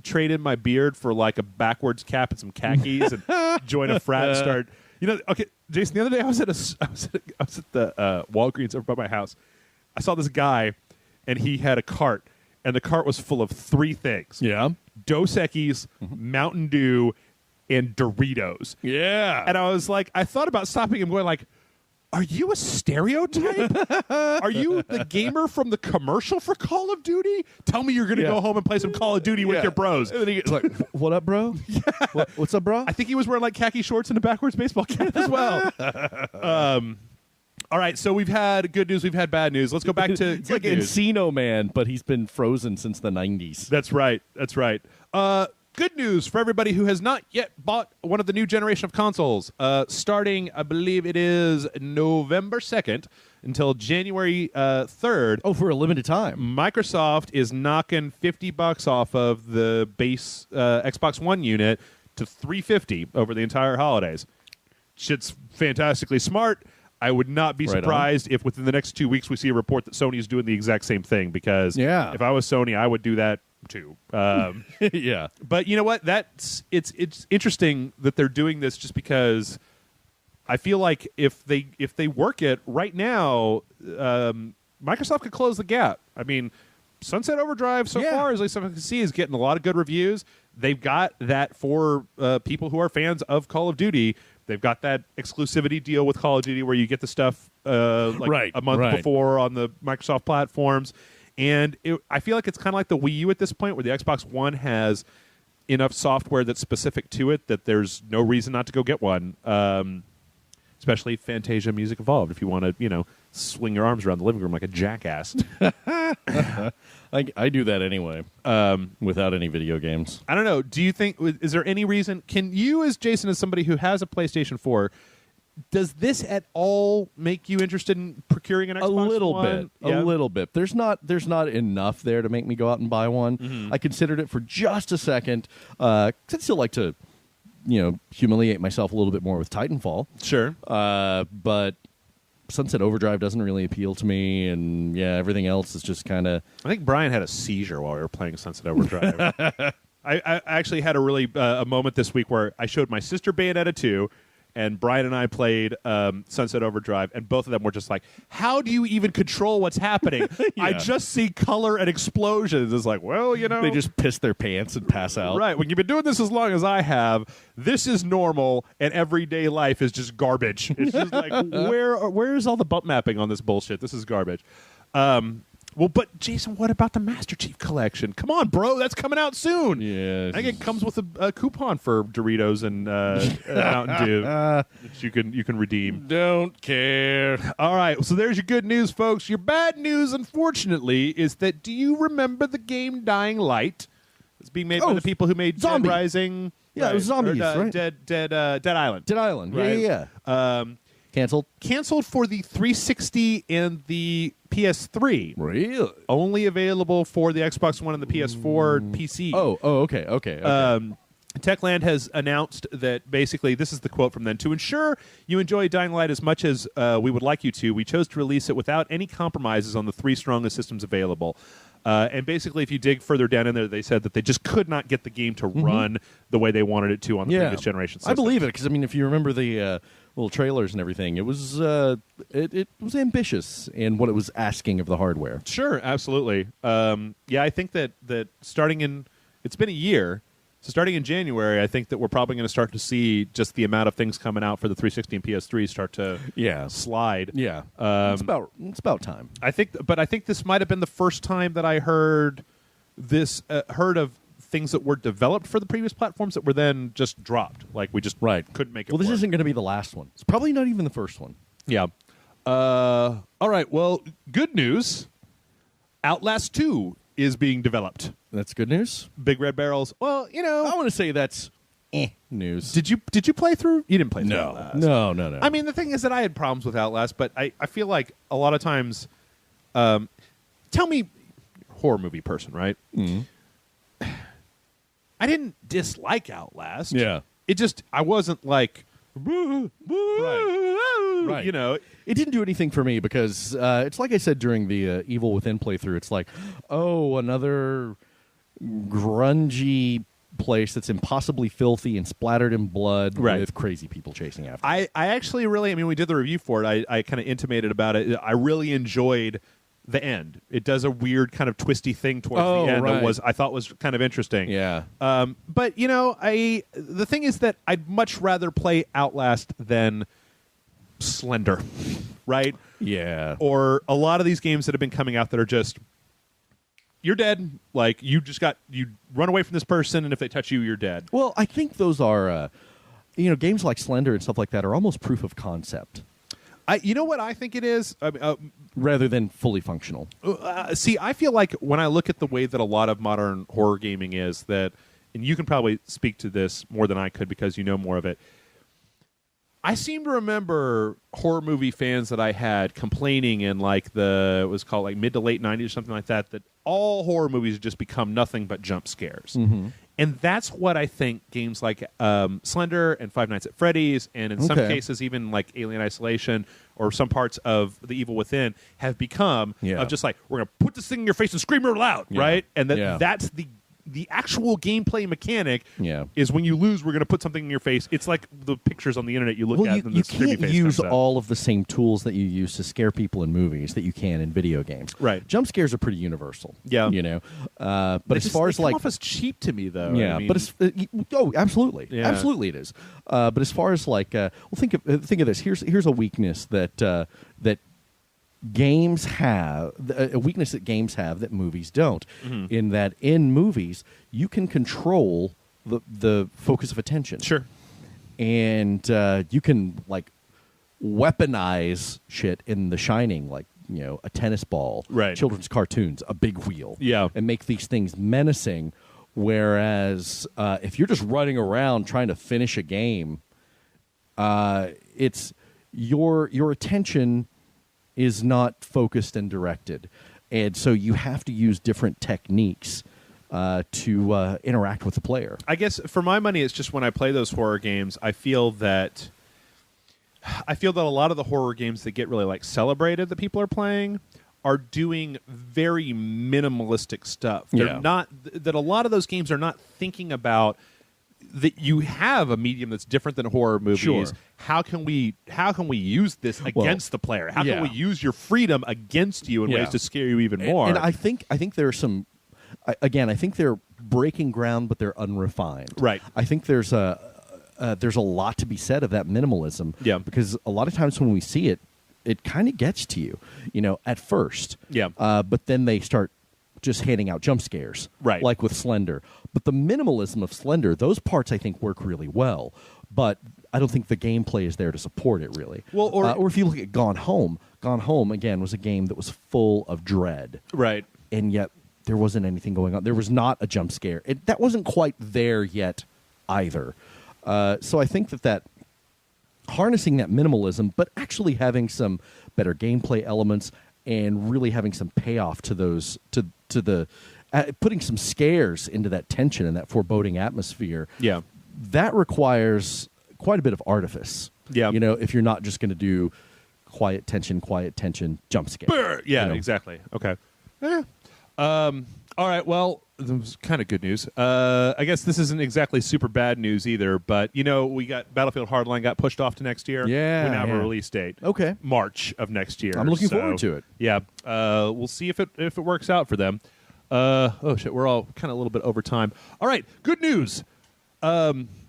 trade in my beard for like a backwards cap and some khakis and join a frat and start? You know, okay, Jason. The other day I was at the Walgreens over by my house. I saw this guy, and he had a cart, and the cart was full of three things: Dos Equis, Mountain Dew, and Doritos. Yeah. And I was like, I thought about stopping him, going like, are you a stereotype? Are you the gamer from the commercial for Call of Duty? Tell me you're going to go home and play some Call of Duty with your bros. And then he gets like, what up, bro? What's up, bro? I think he was wearing like khaki shorts and a backwards baseball cap as well. All right, so we've had good news, we've had bad news. Let's go back to it's like Encino Man, but he's been frozen since the 90s. That's right. Good news for everybody who has not yet bought one of the new generation of consoles. Starting, I believe it is November 2nd until January 3rd. Oh, for a limited time. Microsoft is knocking $50 off of the base Xbox One unit to $350 over the entire holidays. Shit's fantastically smart. I would not be surprised if within the next 2 weeks we see a report that Sony is doing the exact same thing, because if I was Sony, I would do that too. Yeah. But you know what? It's interesting that they're doing this, just because I feel like if they work it right now, Microsoft could close the gap. I mean, Sunset Overdrive so far, as least I can see, is getting a lot of good reviews. They've got that for people who are fans of Call of Duty. They've got that exclusivity deal with Call of Duty where you get the stuff a month before on the Microsoft platforms. And I feel like it's kind of like the Wii U at this point, where the Xbox One has enough software that's specific to it that there's no reason not to go get one. Especially Fantasia Music Evolved, if you want to, swing your arms around the living room like a jackass. I do that anyway, without any video games. I don't know. Do you think, is there any reason, can you, as Jason, as somebody who has a PlayStation 4, does this at all make you interested in procuring an Xbox One? A little bit. There's not enough there to make me go out and buy one. Mm-hmm. I considered it for just a second. 'Cause I'd still like to, humiliate myself a little bit more with Titanfall. Sure. But Sunset Overdrive doesn't really appeal to me, and everything else is just kind of... I think Brian had a seizure while we were playing Sunset Overdrive. I actually had a moment this week where I showed my sister Bayonetta 2, and Brian and I played Sunset Overdrive, and both of them were just like, how do you even control what's happening? I just see color and explosions. It's like, well, They just piss their pants and pass out. Right. When you've been doing this as long as I have, this is normal, and everyday life is just garbage. It's just like, where is all the bump mapping on this bullshit? This is garbage. Well, but Jason, what about the Master Chief Collection? Come on, bro, that's coming out soon. Yeah, I think it comes with a coupon for Doritos and Mountain Dew that you can redeem. Don't care. All right, so there's your good news, folks. Your bad news, unfortunately, is that do you remember the game Dying Light? It's being made by the people who made Zombie. Dead Rising. Yeah, right. It was zombies, right? Dead Island. Dead Island. Right? Yeah. Canceled for the 360 and the PS3. Really? Only available for the Xbox One and the PS4 PC. Oh, okay. Techland has announced that basically, this is the quote from them, to ensure you enjoy Dying Light as much as we would like you to, we chose to release it without any compromises on the 3 strongest systems available. And basically, if you dig further down in there, they said that they just could not get the game to run the way they wanted it to on the previous generation system. I believe it, because, I mean, if you remember the little trailers and everything, it was it was ambitious in what it was asking of the hardware. Sure, absolutely. Yeah, I think that starting in... It's been a year. So starting in January, I think that we're probably going to start to see just the amount of things coming out for the 360 and PS3 start to slide. Yeah, it's about time. I think this might have been the first time that I heard of things that were developed for the previous platforms that were then just dropped. Like we just couldn't make it. Well, this work. isn't going to be the last one. It's probably not even the first one. Yeah. All right. Well, good news. Outlast 2 is being developed. That's good news. Big Red Barrels. Well, I want to say that's news. Did you play through? You didn't play through Outlast. No. I mean, the thing is that I had problems with Outlast, but I feel like a lot of times, tell me, horror movie person, right? Mm-hmm. I didn't dislike Outlast. Yeah. It just, I wasn't like, right. It didn't do anything for me because it's like I said during the Evil Within playthrough. It's like, another grungy place that's impossibly filthy and splattered in blood with crazy people chasing after. I actually really, we did the review for it. I kind of intimated about it. I really enjoyed the end. It does a weird kind of twisty thing towards the end that I thought was kind of interesting. Yeah. But the thing is that I'd much rather play Outlast than Slender, right? Yeah. Or a lot of these games that have been coming out that are just, you're dead. Like, you run away from this person, and if they touch you, you're dead. Well, I think those are, games like Slender and stuff like that are almost proof of concept. You know what I think it is? Rather than fully functional. See, I feel like when I look at the way that a lot of modern horror gaming is, that, and you can probably speak to this more than I could because you know more of it, I seem to remember horror movie fans that I had complaining in it was called like mid to late 90s or something like that all horror movies have just become nothing but jump scares. Mm-hmm. And that's what I think games like Slender and Five Nights at Freddy's, and in some cases even like Alien Isolation or some parts of The Evil Within have become of just like, we're going to put this thing in your face and scream real loud, right? And that's the actual gameplay mechanic is when you lose, we're going to put something in your face. It's like the pictures on the internet you look at. And you can't use all of the same tools that you use to scare people in movies that you can in video games. Right. Jump scares are pretty universal. Yeah. But as far as come off as cheap to me, though. Yeah. But absolutely. Yeah. Absolutely it is. But as far as think of this. Here's a weakness that games have, a weakness that games have that movies don't, in that in movies you can control the focus of attention. Sure. And you can weaponize shit in The Shining, a tennis ball, children's cartoons, a big wheel, and make these things menacing. Whereas if you're just running around trying to finish a game, it's your attention is not focused and directed. And so you have to use different techniques to interact with the player. I guess for my money, it's just when I play those horror games, I feel that a lot of the horror games that get really celebrated that people are playing are doing very minimalistic stuff. They're not that a lot of those games are not thinking about that you have a medium that's different than horror movies. Sure. How can we use this against the player? How can we use your freedom against you in ways to scare you even more? And I think there are some. Again, I think they're breaking ground, but they're unrefined. Right. I think there's a lot to be said of that minimalism. Yeah. Because a lot of times when we see it, it kind of gets to you, at first. Yeah. But then they start just handing out jump scares, Right. like with Slender. But the minimalism of Slender, those parts I think work really well. But I don't think the gameplay is there to support it really. Well, or if you look at Gone Home again was a game that was full of dread, Right. and yet there wasn't anything going on. There was not a jump scare. That wasn't quite there yet either. So I think that harnessing that minimalism, but actually having some better gameplay elements and really having some payoff to those to the putting some scares into that tension and that foreboding atmosphere. Yeah. That requires quite a bit of artifice. Yeah. If you're not just going to do quiet tension, jump scare. Brr! Yeah, exactly. Okay. Yeah. All right. Well, that was kind of good news. I guess this isn't exactly super bad news either, but we got Battlefield Hardline got pushed off to next year. Yeah, we now have yeah. a release date. Okay. March of next year. I'm looking forward to it. Yeah. We'll see if it works out for them. Oh shit, we're all kind of a little bit over time. All right. Good news.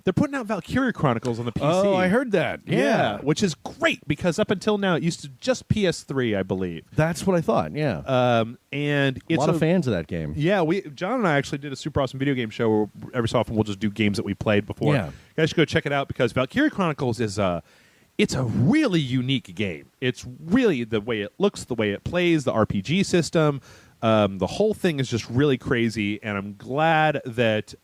They're putting out Valkyria Chronicles on the PC. Oh, I heard that. Yeah. Which is great because up until now it used to just PS3, I believe. That's what I thought. Yeah. And it's a lot of fans of that game. Yeah, John and I actually did a super awesome video game show where every so often we'll just do games that we played before. Yeah. You guys should go check it out because Valkyria Chronicles is it's a really unique game. It's really the way it looks, the way it plays, the RPG system. The whole thing is just really crazy, and I'm glad that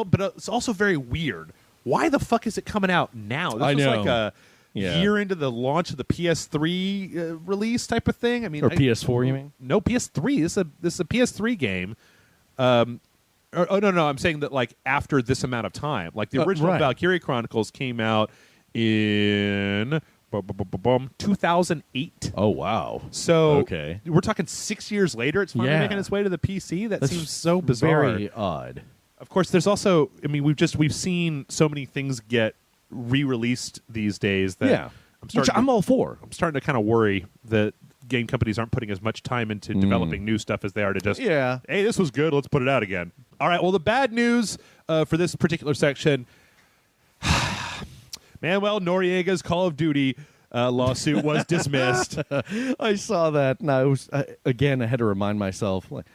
but it's also very weird. Why the fuck is it coming out now? This was like a year into the launch of the PS3 release type of thing. I mean, PS4, you mean? No, PS3. This is a PS3 game. No. I'm saying that like after this amount of time, like the original right. Valkyria Chronicles came out in 2008. Oh wow! So okay, we're talking 6 years later. It's finally making its way to the PC. That seems so bizarre. Very odd. Of course, there's also. I mean, we've seen so many things get re-released these days that I'm all for. I'm starting to kind of worry that game companies aren't putting as much time into developing new stuff as they are to just hey, this was good, let's put it out again. All right, well, the bad news for this particular section, Manuel Noriega's Call of Duty lawsuit was dismissed. I saw that, and I was again I had to remind myself, like,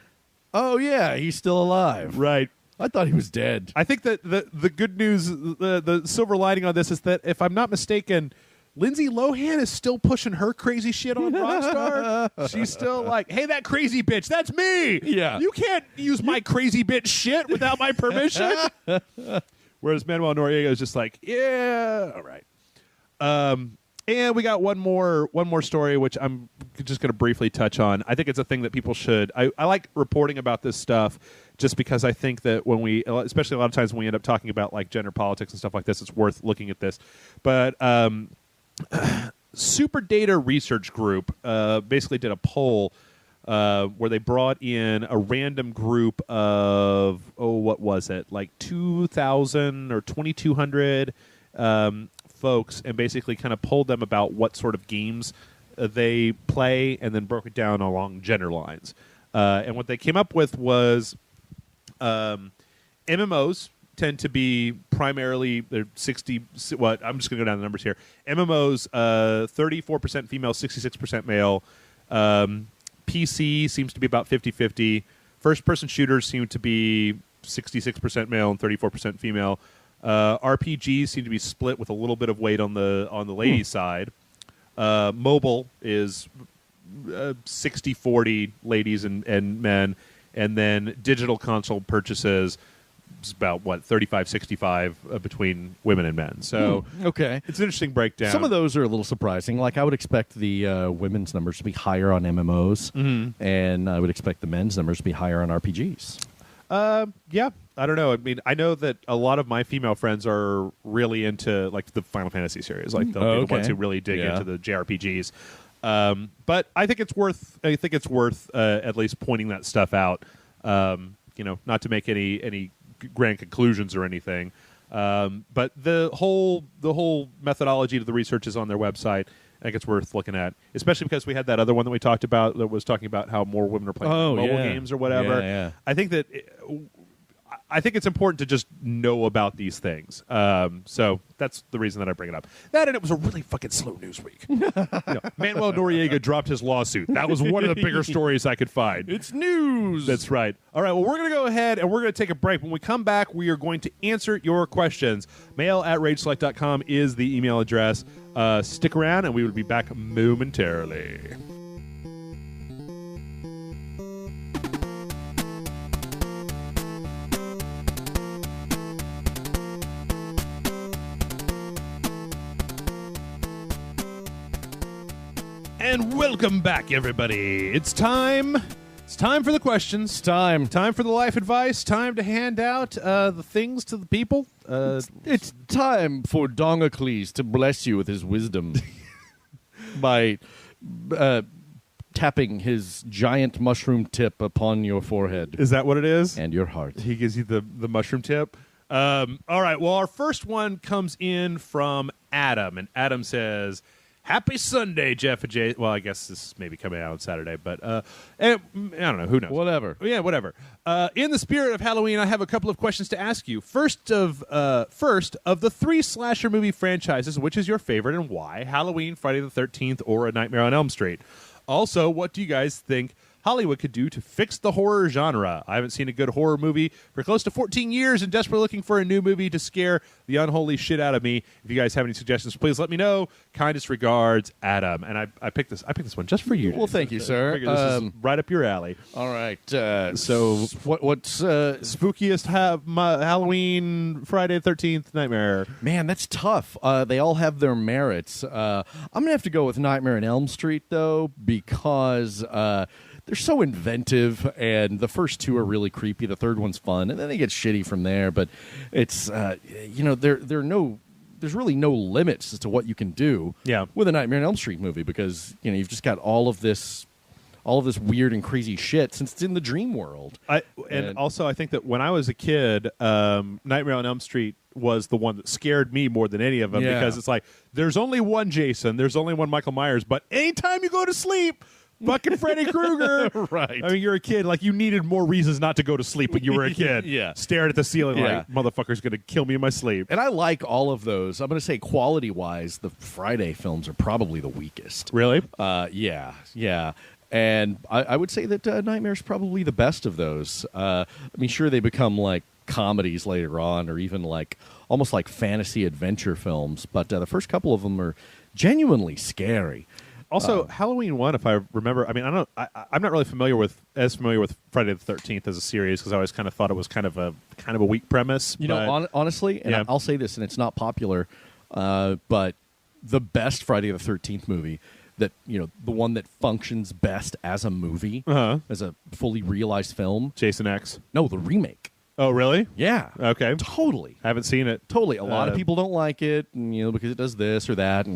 oh yeah, he's still alive. Right. I thought he was dead. I think that the good news, the silver lining on this is that if I'm not mistaken, Lindsay Lohan is still pushing her crazy shit on Rockstar. She's still like, hey, that crazy bitch, that's me. Yeah. You can't use my crazy bitch shit without my permission. Whereas Manuel Noriega is just like, yeah, all right. And we got one more story, which I'm just going to briefly touch on. I think it's a thing that people should. I like reporting about this stuff just because I think that when we, especially a lot of times when we end up talking about like gender politics and stuff like this, it's worth looking at this. But Super Data Research Group basically did a poll where they brought in a random group of, what was it, like 2,000 or 2,200 folks, and basically kind of polled them about what sort of games they play, and then broke it down along gender lines. And what they came up with was MMOs tend to be primarily, they're 60, what, I'm just going to go down the numbers here. MMOs, 34% female, 66% male. PC seems to be about 50-50. First-person shooters seem to be 66% male and 34% female. RPGs seem to be split with a little bit of weight on the ladies' side. Mobile is 60-40 ladies and men, and then digital console purchases is about 35-65 between women and men. So okay, it's an interesting breakdown. Some of those are a little surprising. Like I would expect the women's numbers to be higher on MMOs, and I would expect the men's numbers to be higher on RPGs. Yeah, I don't know. I mean, I know that a lot of my female friends are really into like the Final Fantasy series. Like they'll be the ones who really dig into the JRPGs. But I think it's worth. At least pointing that stuff out. Not to make any grand conclusions or anything. But the whole methodology to the research is on their website. I think it's worth looking at, especially because we had that other one that we talked about that was talking about how more women are playing mobile games or whatever. Yeah. I think that I think it's important to just know about these things. So that's the reason that I bring it up. That, and it was a really fucking slow news week. Manuel Noriega dropped his lawsuit. That was one of the bigger stories I could find. It's news. That's right. All right, well, we're going to go ahead and we're going to take a break. When we come back, we are going to answer your questions. mail@rageselect.com is the email address. Stick around, and we will be back momentarily. And welcome back, everybody. It's time for the questions. Time for the life advice. Time to hand out the things to the people. It's time for Dongacles to bless you with his wisdom by tapping his giant mushroom tip upon your forehead. Is that what it is? And your heart. He gives you the mushroom tip. All right. Well, our first one comes in from Adam, and Adam says, "Happy Sunday, Jeff and Jay." Well, I guess this may be coming out on Saturday, but I don't know. Who knows? Whatever. Yeah, whatever. In the spirit of Halloween, I have a couple of questions to ask you. First of the 3 slasher movie franchises, which is your favorite and why? Halloween, Friday the 13th, or A Nightmare on Elm Street? Also, what do you guys think Hollywood could do to fix the horror genre? I haven't seen a good horror movie for close to 14 years and desperately looking for a new movie to scare the unholy shit out of me. If you guys have any suggestions, please let me know. Kindest regards, Adam. And I picked this one just for you. Well, thank you, sir. This is right up your alley. All right. So what's spookiest Halloween, Friday the 13th, Nightmare? Man, that's tough. They all have their merits. I'm going to have to go with Nightmare on Elm Street, though, because they're so inventive, and the first 2 are really creepy. The third one's fun, and then they get shitty from there. But it's there's really no limits as to what you can do with a Nightmare on Elm Street movie, because you've just got all of this weird and crazy shit since it's in the dream world. And also, I think that when I was a kid, Nightmare on Elm Street was the one that scared me more than any of them, because it's like, there's only one Jason, there's only one Michael Myers, but anytime you go to sleep, fucking Freddy Krueger. Right. I mean, you're a kid. Like, you needed more reasons not to go to sleep when you were a kid. Staring at the ceiling like, motherfucker's going to kill me in my sleep. And I like all of those. I'm going to say quality-wise, the Friday films are probably the weakest. Really? Yeah. And I would say that Nightmare's probably the best of those. I mean, sure, they become like comedies later on, or even like almost like fantasy adventure films, but the first couple of them are genuinely scary. Also, Halloween 1, if I remember, I mean, I'm not really familiar with Friday the 13th as a series, because I always kind of thought it was kind of a weak premise. Honestly, and I'll say this, and it's not popular, but the best Friday the 13th movie, that the one that functions best as a movie, as a fully realized film, Jason X. No, the remake. Oh, really? Yeah. Okay. Totally. Haven't seen it. Totally. A lot of people don't like it, and, because it does this or that,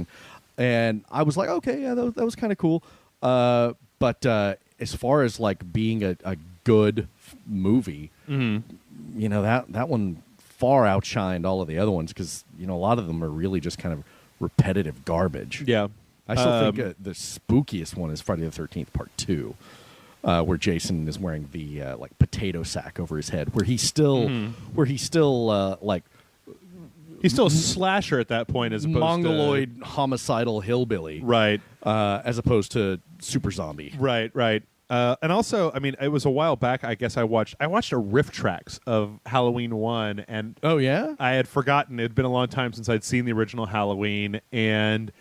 and I was like, okay, yeah, that was kind of cool. But as far as like being a good movie, that one far outshined all of the other ones, because a lot of them are really just kind of repetitive garbage. Yeah. I still think the spookiest one is Friday the 13th Part 2, where Jason is wearing the like potato sack over his head, where he's still like. He's still a slasher at that point, as opposed Mongoloid homicidal hillbilly, right? As opposed to super zombie, right. And also, I mean, it was a while back. I guess I watched a riff tracks of Halloween 1, and oh yeah, I had forgotten. It had been a long time since I'd seen the original Halloween, and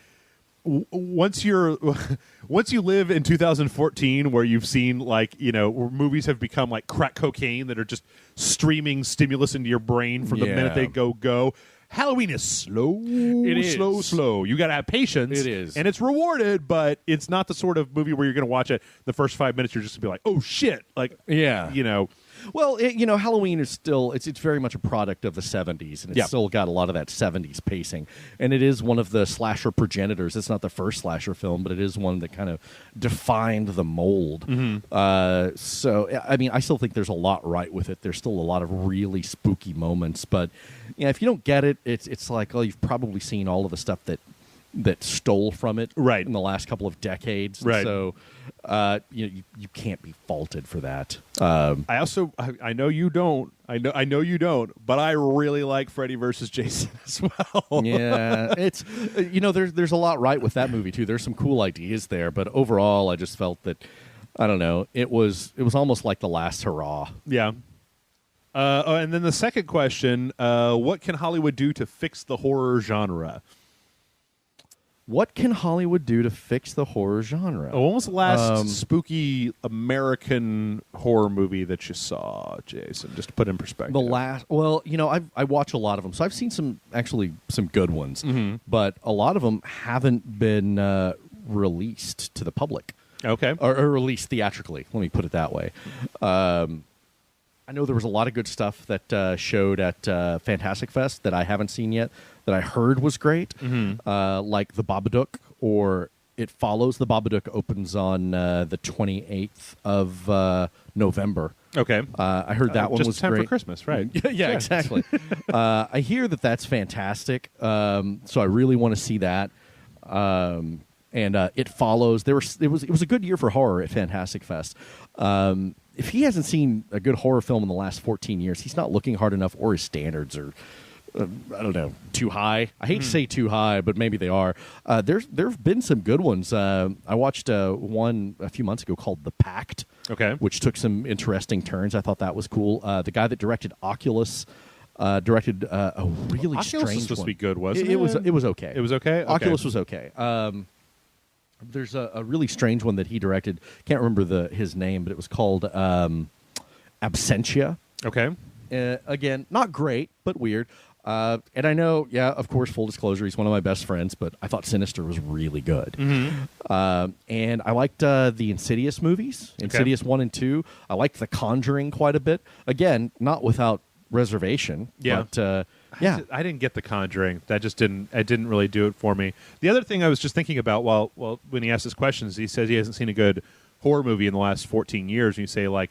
once you live in 2014, where you've seen like where movies have become like crack cocaine that are just streaming stimulus into your brain from the minute they go. Halloween is slow. It is slow. You got to have patience. It is, and it's rewarded, but it's not the sort of movie where you're going to watch it the first 5 minutes. You're just going to be like, oh shit, like Well, Halloween is still it's very much a product of the 70s, and it's still got a lot of that 70s pacing. And it is one of the slasher progenitors. It's not the first slasher film, but it is one that kind of defined the mold. Mm-hmm. So, I mean, I still think there's a lot right with it. There's still a lot of really spooky moments, but if you don't get it, it's like, oh, you've probably seen all of the stuff that that stole from it Right. in the last couple of decades. Right. So you can't be faulted for that. I know you don't. I know you don't. But I really like Freddy versus Jason as well. Yeah, it's there's a lot right with that movie too. There's some cool ideas there, but overall, I just felt that I don't know. It was almost like the last hurrah. Yeah. And then the second question: what can Hollywood do to fix the horror genre? What can Hollywood do to fix the horror genre? Oh, when was the last spooky American horror movie that you saw, Jason? Just to put in perspective. I watch a lot of them, so I've seen some good ones, but a lot of them haven't been released to the public. Okay. Or released theatrically. Let me put it that way. I know there was a lot of good stuff that showed at Fantastic Fest that I haven't seen yet, that I heard was great, like The Babadook, or It Follows. The Babadook opens on the 28th of November. Okay. I heard that one was time great. For Christmas, right? Yeah, exactly. I hear that's fantastic, so I really want to see that. And It Follows. It was a good year for horror at Fantastic Fest. If he hasn't seen a good horror film in the last 14 years, he's not looking hard enough, or his standards are, I don't know, too high. I hate to say too high, but maybe they are. There've been some good ones. I watched one a few months ago called The Pact, which took some interesting turns. I thought that was cool. The guy that directed Oculus directed a really Oculus strange was supposed one. to be good, wasn't it? It was okay. It was okay? Oculus was okay. There's a really strange one that he directed. Can't remember his name, but it was called Absentia. Okay. Again, not great, but weird. And I know, of course, full disclosure, he's one of my best friends, but I thought Sinister was really good. And I liked the Insidious movies, Insidious 1 and 2. I liked The Conjuring quite a bit. Again, not without reservation. Yeah. But, I didn't get The Conjuring. That just didn't really do it for me. The other thing I was just thinking about when he asked his questions, he says he hasn't seen a good horror movie in the last 14 years. And you say, like,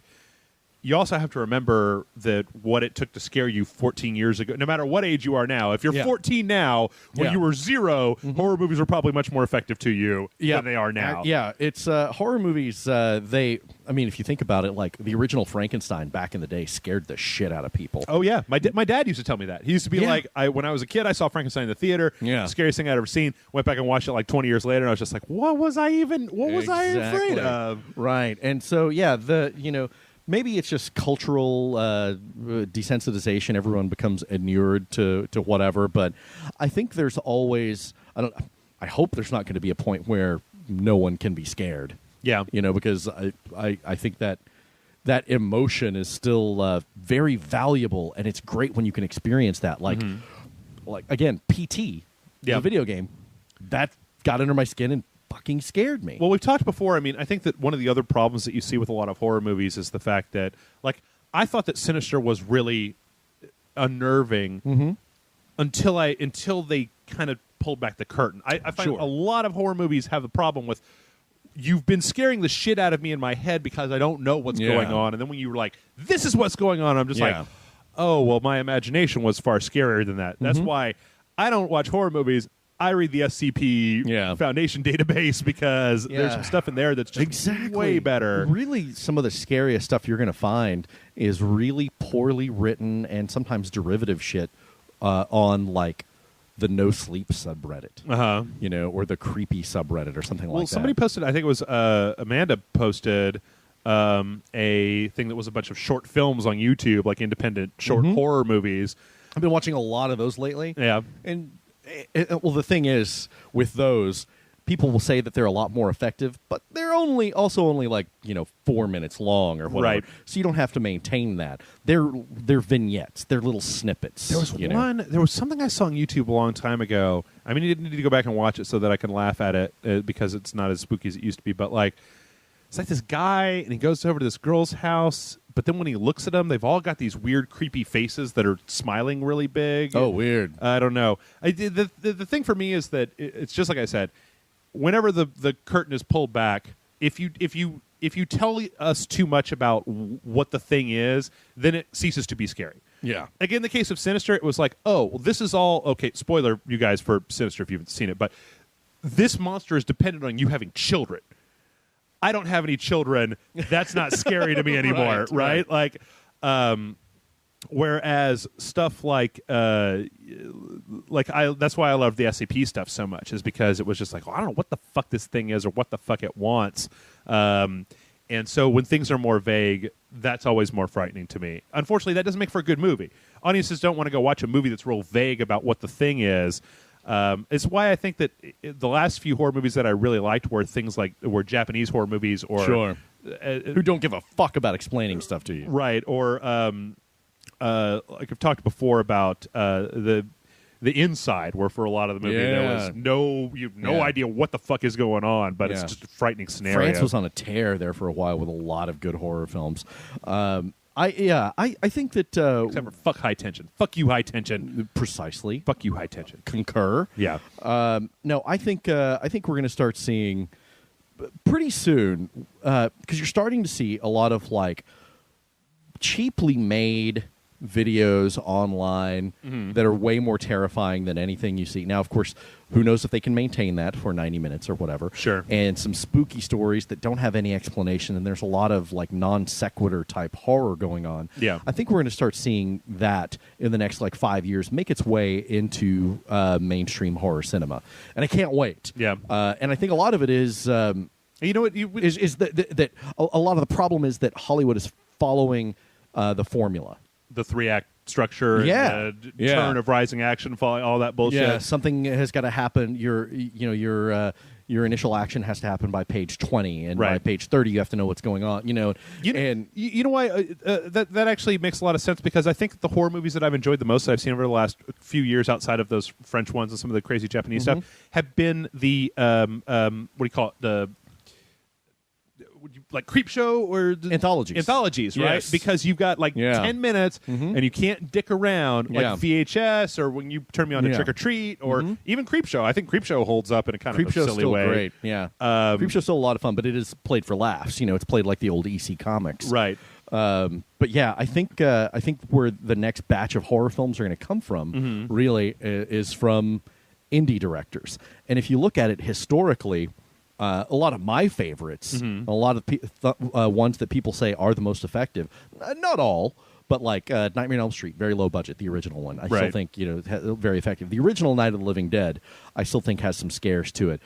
you also have to remember that what it took to scare you 14 years ago, no matter what age you are now. If you're 14 now, when you were 0, horror movies were probably much more effective to you than they are now. It's horror movies. If you think about it, like the original Frankenstein back in the day scared the shit out of people. Oh, yeah. My dad used to tell me that. He used to be like, when I was a kid, I saw Frankenstein in the theater. Yeah. Scariest thing I'd ever seen. Went back and watched it like 20 years later, and I was just like, what was I afraid of? Right. And so, maybe it's just cultural desensitization. Everyone becomes inured to whatever. But I think there's always I hope there's not going to be a point where no one can be scared. Yeah. Because I think that emotion is still very valuable, and it's great when you can experience that. Like again, PT, the video game, that got under my skin and fucking scared me. Well, we've talked before. I mean, I think that one of the other problems that you see with a lot of horror movies is the fact that, like, I thought that Sinister was really unnerving until they kind of pulled back the curtain. I find a lot of horror movies have a problem with, you've been scaring the shit out of me in my head because I don't know what's going on, and then when you were like, this is what's going on, I'm just like, oh, well, my imagination was far scarier than that. That's why I don't watch horror movies. I read the SCP Foundation database because there's some stuff in there that's just way better. Really, some of the scariest stuff you're going to find is really poorly written and sometimes derivative shit on, like, the No Sleep subreddit, or the creepy subreddit or something like that. Well, somebody posted, I think it was Amanda posted a thing that was a bunch of short films on YouTube, like independent short horror movies. I've been watching a lot of those lately. Yeah. And the thing is, with those, people will say that they're a lot more effective, but they're only like 4 minutes long or whatever. Right. So you don't have to maintain that. They're vignettes. They're little snippets. There was There was something I saw on YouTube a long time ago. I mean, you didn't need to go back and watch it so that I can laugh at it because it's not as spooky as it used to be. But like, it's like this guy and he goes over to this girl's house. But then when he looks at them, they've all got these weird, creepy faces that are smiling really big. Oh, weird. I don't know. The thing for me is that it's just like I said. Whenever the curtain is pulled back, if you tell us too much about what the thing is, then it ceases to be scary. Yeah. Again, in the case of Sinister, it was like, oh, well, this is all okay. Spoiler, you guys, for Sinister if you haven't seen it, but this monster is dependent on you having children. I don't have any children. That's not scary to me anymore, right? Like, whereas stuff like that's why I love the SCP stuff so much, is because it was just like, well, I don't know what the fuck this thing is or what the fuck it wants. And so when things are more vague, that's always more frightening to me. Unfortunately, that doesn't make for a good movie. Audiences don't want to go watch a movie that's real vague about what the thing is. It's why I think that the last few horror movies that I really liked were things like were Japanese horror movies, or who don't give a fuck about explaining stuff to you, right? Or like I've talked before about the Inside, where for a lot of the movie there was no idea what the fuck is going on, but it's just a frightening scenario. France was on a tear there for a while with a lot of good horror films. I think that except for fuck High Tension. Fuck you, High Tension. Precisely. Fuck you, High Tension. Concur. Yeah. No, I think we're going to start seeing pretty soon, because you're starting to see a lot of like cheaply made videos online that are way more terrifying than anything you see. Now, of course, who knows if they can maintain that for 90 minutes or whatever. Sure. And some spooky stories that don't have any explanation, and there's a lot of like non sequitur type horror going on. Yeah. I think we're going to start seeing that in the next like 5 years make its way into mainstream horror cinema. And I can't wait. Yeah. And I think a lot of it is you know what is that a lot of the problem is that Hollywood is following the formula. The 3-act structure, and the turn of rising action, falling, all that bullshit. Yeah, something has got to happen. Your initial action has to happen by page 20, and by page 30, you have to know what's going on. You know why that actually makes a lot of sense, because I think the horror movies that I've enjoyed the most that I've seen over the last few years, outside of those French ones and some of the crazy Japanese stuff, have been the what do you call it, the like creep show or anthologies, right? Yes. Because you've got like 10 minutes and you can't dick around like VHS, or when you turn me on to Trick or Treat, or even Creep Show. I think Creep Show holds up in a kind of a silly way. Great. Yeah. Creep Show's still a lot of fun, but it is played for laughs. You know, it's played like the old EC comics. Right. But yeah, I think where the next batch of horror films are going to come from really is from indie directors. And if you look at it historically, a lot of my favorites, a lot of ones that people say are the most effective, not all, but like Nightmare on Elm Street, very low budget, the original one. I still think very effective. The original Night of the Living Dead, I still think has some scares to it.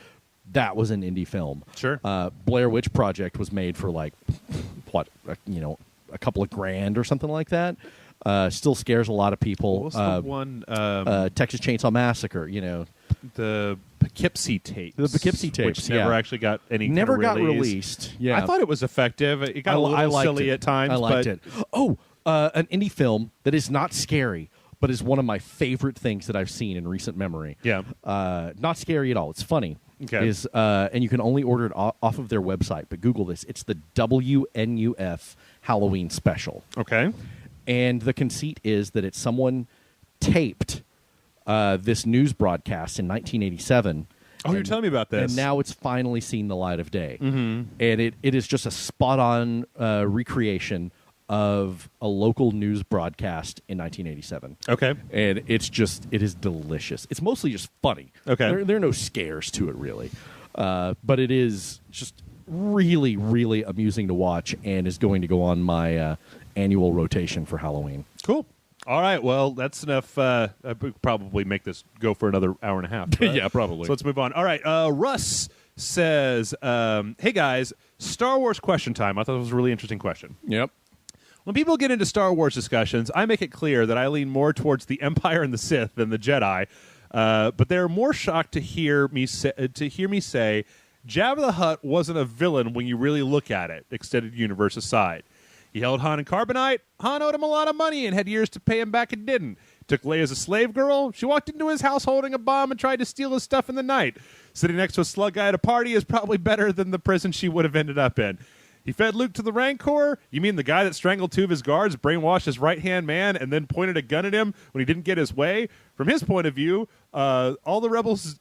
That was an indie film. Sure. Blair Witch Project was made for like a couple of grand or something like that. Still scares a lot of people. What was the one? Texas Chainsaw Massacre. The Poughkeepsie tapes. The Poughkeepsie tapes, which never actually got any. Never kind of got released. Yeah, I thought it was effective. It got a little silly at times. I liked it. Oh, an indie film that is not scary, but is one of my favorite things that I've seen in recent memory. Yeah, not scary at all. It's funny. Okay. And you can only order it off of their website. But Google this. It's the WNUF Halloween special. Okay. And the conceit is that it's someone taped this news broadcast in 1987. Oh, you're telling me about this. And now it's finally seen the light of day. And it is just a spot-on recreation of a local news broadcast in 1987. Okay. And it is delicious. It's mostly just funny. Okay. There are no scares to it, really. But it is just really, really amusing to watch, and is going to go on my annual rotation for Halloween. Cool. All right, well, that's enough. I could probably make this go for another hour and a half. Yeah, probably. So let's move on. All right, Russ says, hey, guys, Star Wars question time. I thought it was a really interesting question. Yep. When people get into Star Wars discussions, I make it clear that I lean more towards the Empire and the Sith than the Jedi, but they're more shocked to hear me say Jabba the Hutt wasn't a villain when you really look at it, extended universe aside. He held Han in carbonite. Han owed him a lot of money and had years to pay him back and didn't. Took Leia as a slave girl. She walked into his house holding a bomb and tried to steal his stuff in the night. Sitting next to a slug guy at a party is probably better than the prison she would have ended up in. He fed Luke to the Rancor? You mean the guy that strangled two of his guards, brainwashed his right-hand man, and then pointed a gun at him when he didn't get his way? From his point of view, all the rebels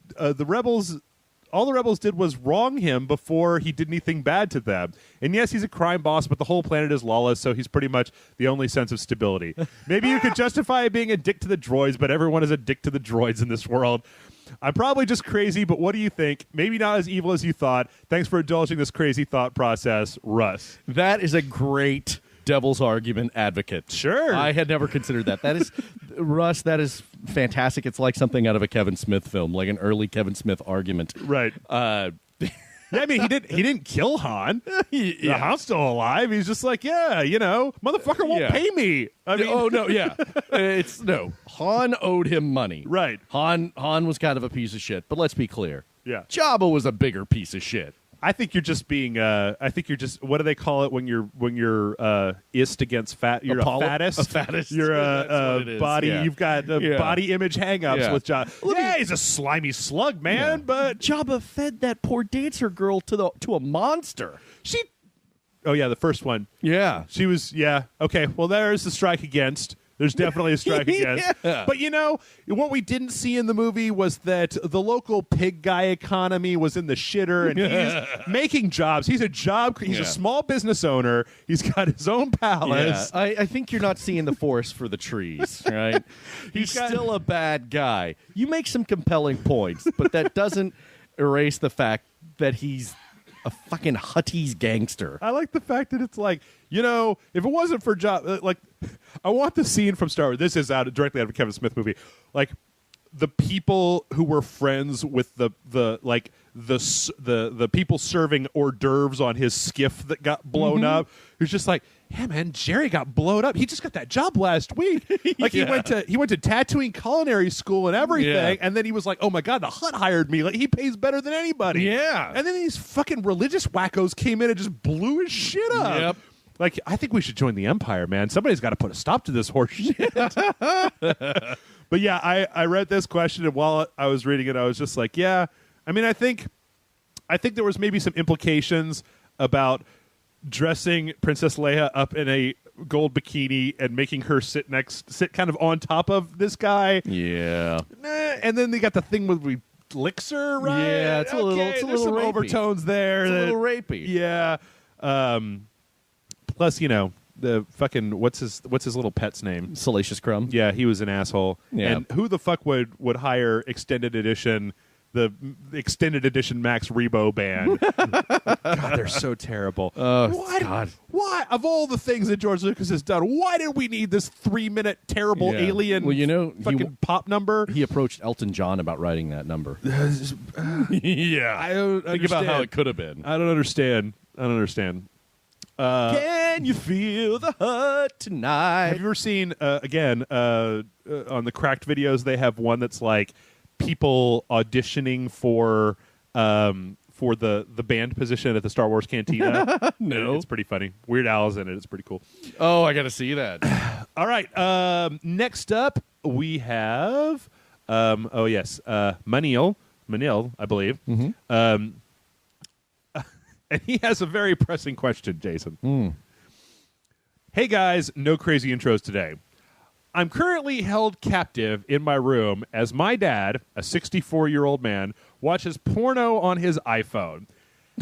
rebels did was wrong him before he did anything bad to them. And yes, he's a crime boss, but the whole planet is lawless, so he's pretty much the only sense of stability. Maybe you could justify being a dick to the droids, but everyone is a dick to the droids in this world. I'm probably just crazy, but what do you think? Maybe not as evil as you thought. Thanks for indulging this crazy thought process, Russ. That is a great devil's argument advocate. Sure. I had never considered that. That is, Russ, that is fantastic. It's like something out of a Kevin Smith film, like an early Kevin Smith argument. Right. Yeah, I mean, he didn't kill Han. Yeah. Han's still alive. He's just like, yeah, motherfucker won't pay me. I mean, oh no, yeah, Han owed him money. Right. Han was kind of a piece of shit. But let's be clear. Yeah. Jabba was a bigger piece of shit. I think you're just being. I think you're just. What do they call it when you're ist against fat? You're a fattest. A fattest. You're a body. Yeah. You've got body image hang-ups with Jabba. Yeah, he's a slimy slug, man. Yeah. But Jabba fed that poor dancer girl to a monster. Oh yeah, the first one. Yeah, she was. Yeah. Okay. Well, there's the strike against. There's definitely a strike against. Yeah. But what we didn't see in the movie was that the local pig guy economy was in the shitter, and he's making jobs. He's a small business owner. He's got his own palace. Yeah. I think you're not seeing the forest for the trees, right? He's still a bad guy. You make some compelling points, but that doesn't erase the fact that he's a fucking Huttese gangster. I like the fact that it's like, if it wasn't for Jabba, like, I want the scene from Star Wars. This is directly out of a Kevin Smith movie. Like, the people who were friends with the people serving hors d'oeuvres on his skiff that got blown up. Who's just like, yeah, man, Jerry got blown up. He just got that job last week. Like he went to Tatooine culinary school and everything, and then he was like, oh my god, the Hutt hired me. Like he pays better than anybody. Yeah. And then these fucking religious wackos came in and just blew his shit up. Yep. Like, I think we should join the Empire, man. Somebody's got to put a stop to this horse shit. But yeah, I read this question, and while I was reading it, I was just like, yeah. I mean, I think there was maybe some implications about dressing Princess Leia up in a gold bikini and making her sit kind of on top of this guy. Yeah. And then they got the thing with we licks her, right? Yeah, it's a little some rapey. overtones there. It's a little rapey. Yeah. Plus, the fucking what's his little pet's name? Salacious Crumb. Yeah, he was an asshole. Yeah. And who the fuck would hire extended edition, the extended edition Max Rebo band? God, they're so terrible. Oh, God. Why of all the things that George Lucas has done, why did we need this 3-minute terrible alien? Well, fucking pop number. He approached Elton John about writing that number. Yeah, I don't think about how it could have been. I don't understand. Can you feel the Hutt tonight? Have you ever seen again on the Cracked videos? They have one that's like people auditioning for the band position at the Star Wars Cantina. No, it's pretty funny. Weird Al's in it. It's pretty cool. Oh, I got to see that. All right. Next up, we have Manil, I believe. Mm-hmm. And he has a very pressing question, Jason. Hey, guys, no crazy intros today. I'm currently held captive in my room as my dad, a 64-year-old man, watches porno on his iPhone.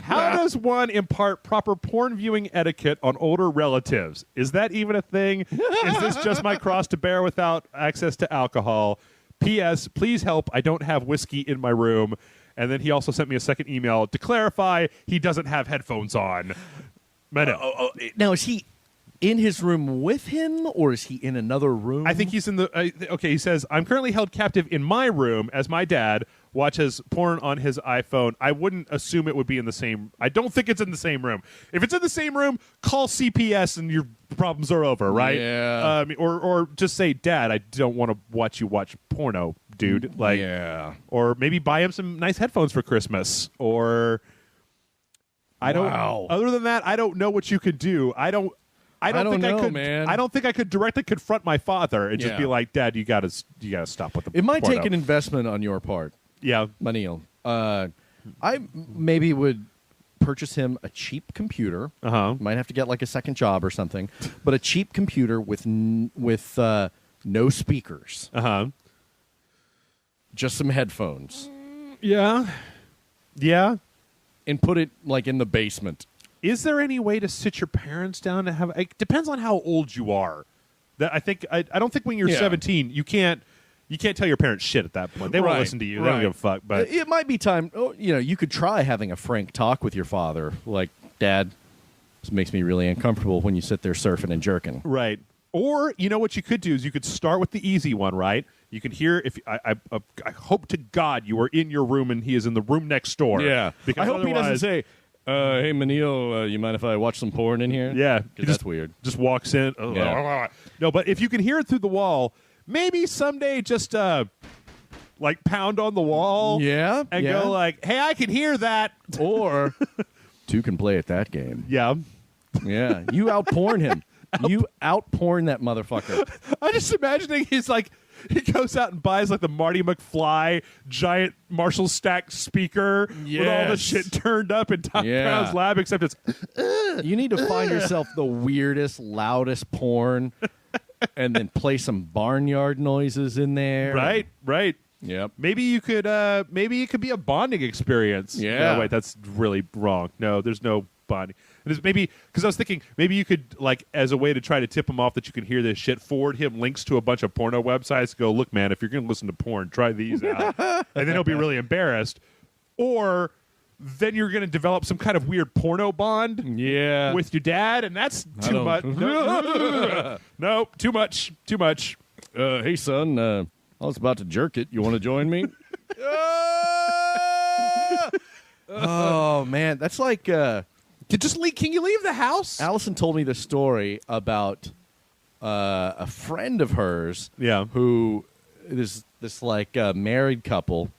How does one impart proper porn viewing etiquette on older relatives? Is that even a thing? Is this just my cross to bear without access to alcohol? P.S. Please help. I don't have whiskey in my room. And then he also sent me a second email to clarify he doesn't have headphones on. Now, is he in his room with him, or is he in another room? I think he's in the... okay, he says, I'm currently held captive in my room as my dad watches porn on his iPhone. I wouldn't assume it would be in the same... I don't think it's in the same room. If it's in the same room, call CPS and your problems are over, right? Yeah. Or just say, Dad, I don't want to watch you watch porno, dude. Like, yeah. Or maybe buy him some nice headphones for Christmas. Or... I don't... Wow. Other than that, I don't know what you could do. I don't think I could, man. I don't think I could directly confront my father and just be like, Dad, you gotta stop with the It might porno. take an investment on your part. Yeah. Manil. I maybe would purchase him a cheap computer. Might have to get like a second job or something, but a cheap computer with no speakers. Uh-huh. Just some headphones. Yeah. Yeah. and put it like in the basement. Is there any way to sit your parents down to have? It depends on how old you are. That I don't think when you're 17 you can't tell your parents shit at that point. They won't listen to you. They don't give a fuck. But it might be time. You could try having a frank talk with your father, like, Dad, this makes me really uncomfortable when you sit there surfing and jerking. Right. Or what you could do is you could start with the easy one, right? You can hear if I hope to God you are in your room and he is in the room next door. Yeah. Because I hope he doesn't say, hey, Manil, you mind if I watch some porn in here? Yeah. Because that's weird. Just walks in. Yeah. No, but if you can hear it through the wall, maybe someday just like pound on the wall. Yeah. And go like, hey, I can hear that. Or two can play at that game. Yeah. Yeah. You outporn him. You outporn that motherfucker. I'm just imagining he's like, he goes out and buys like the Marty McFly giant Marshall Stack speaker with all the shit turned up in Tom Brown's lab, except it's. You need to find yourself the weirdest, loudest porn, and then play some barnyard noises in there. Right. Yep. Maybe it could be a bonding experience. Yeah. No, wait, that's really wrong. No, there's no bonding. Maybe because I was thinking maybe you could, like, as a way to try to tip him off that you can hear this shit, forward him links to a bunch of porno websites. Go, look, man, if you're going to listen to porn, try these out, and then he'll be really embarrassed. Or then you're going to develop some kind of weird porno bond, with your dad, and that's too much. No, too much. Hey, son, I was about to jerk it. You want to join me? Oh man, that's like. Can you leave the house? Allison told me this story about a friend of hers, who is this like married couple,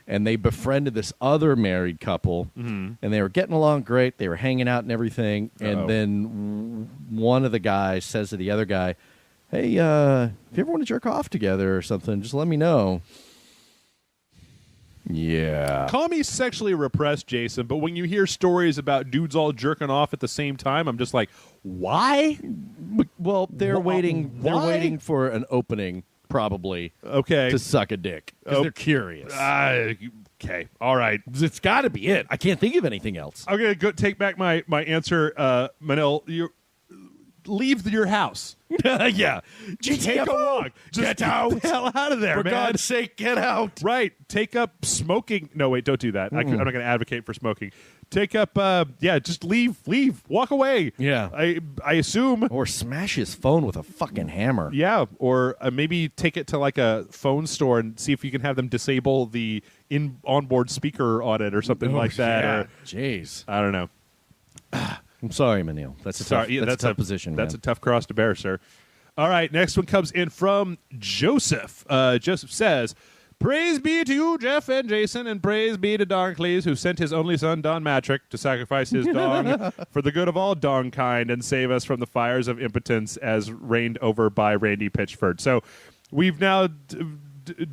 and they befriended this other married couple, and they were getting along great. They were hanging out and everything, and then one of the guys says to the other guy, "Hey, if you ever want to jerk off together or something, just let me know." Yeah. Call me sexually repressed, Jason, but when you hear stories about dudes all jerking off at the same time, I'm just like, why? Well, they're waiting. They're waiting for an opening, probably. Okay. To suck a dick because they're curious. Okay. All right. It's got to be it. I can't think of anything else. I'm gonna go take back my answer, Manil. You leave your house. Yeah. Take a walk. Just get out. Get the hell out of there, For man. God's sake, get out. Right. Take up smoking. No, wait, don't do that. I'm not going to advocate for smoking. Take up, just leave. Walk away. Yeah. I assume. Or smash his phone with a fucking hammer. Yeah. Or maybe take it to like a phone store and see if you can have them disable the onboard speaker on it or something like that. Yeah. Or, jeez. I don't know. I'm sorry, Manil. That's a tough position. That's man. a tough cross to bear, sir. All right, next one comes in from Joseph. Joseph says, "Praise be to you, Jeff and Jason, and praise be to Doncles, who sent his only son, Don Matrick, to sacrifice his dong for the good of all dong kind and save us from the fires of impotence as reigned over by Randy Pitchford." So we've now...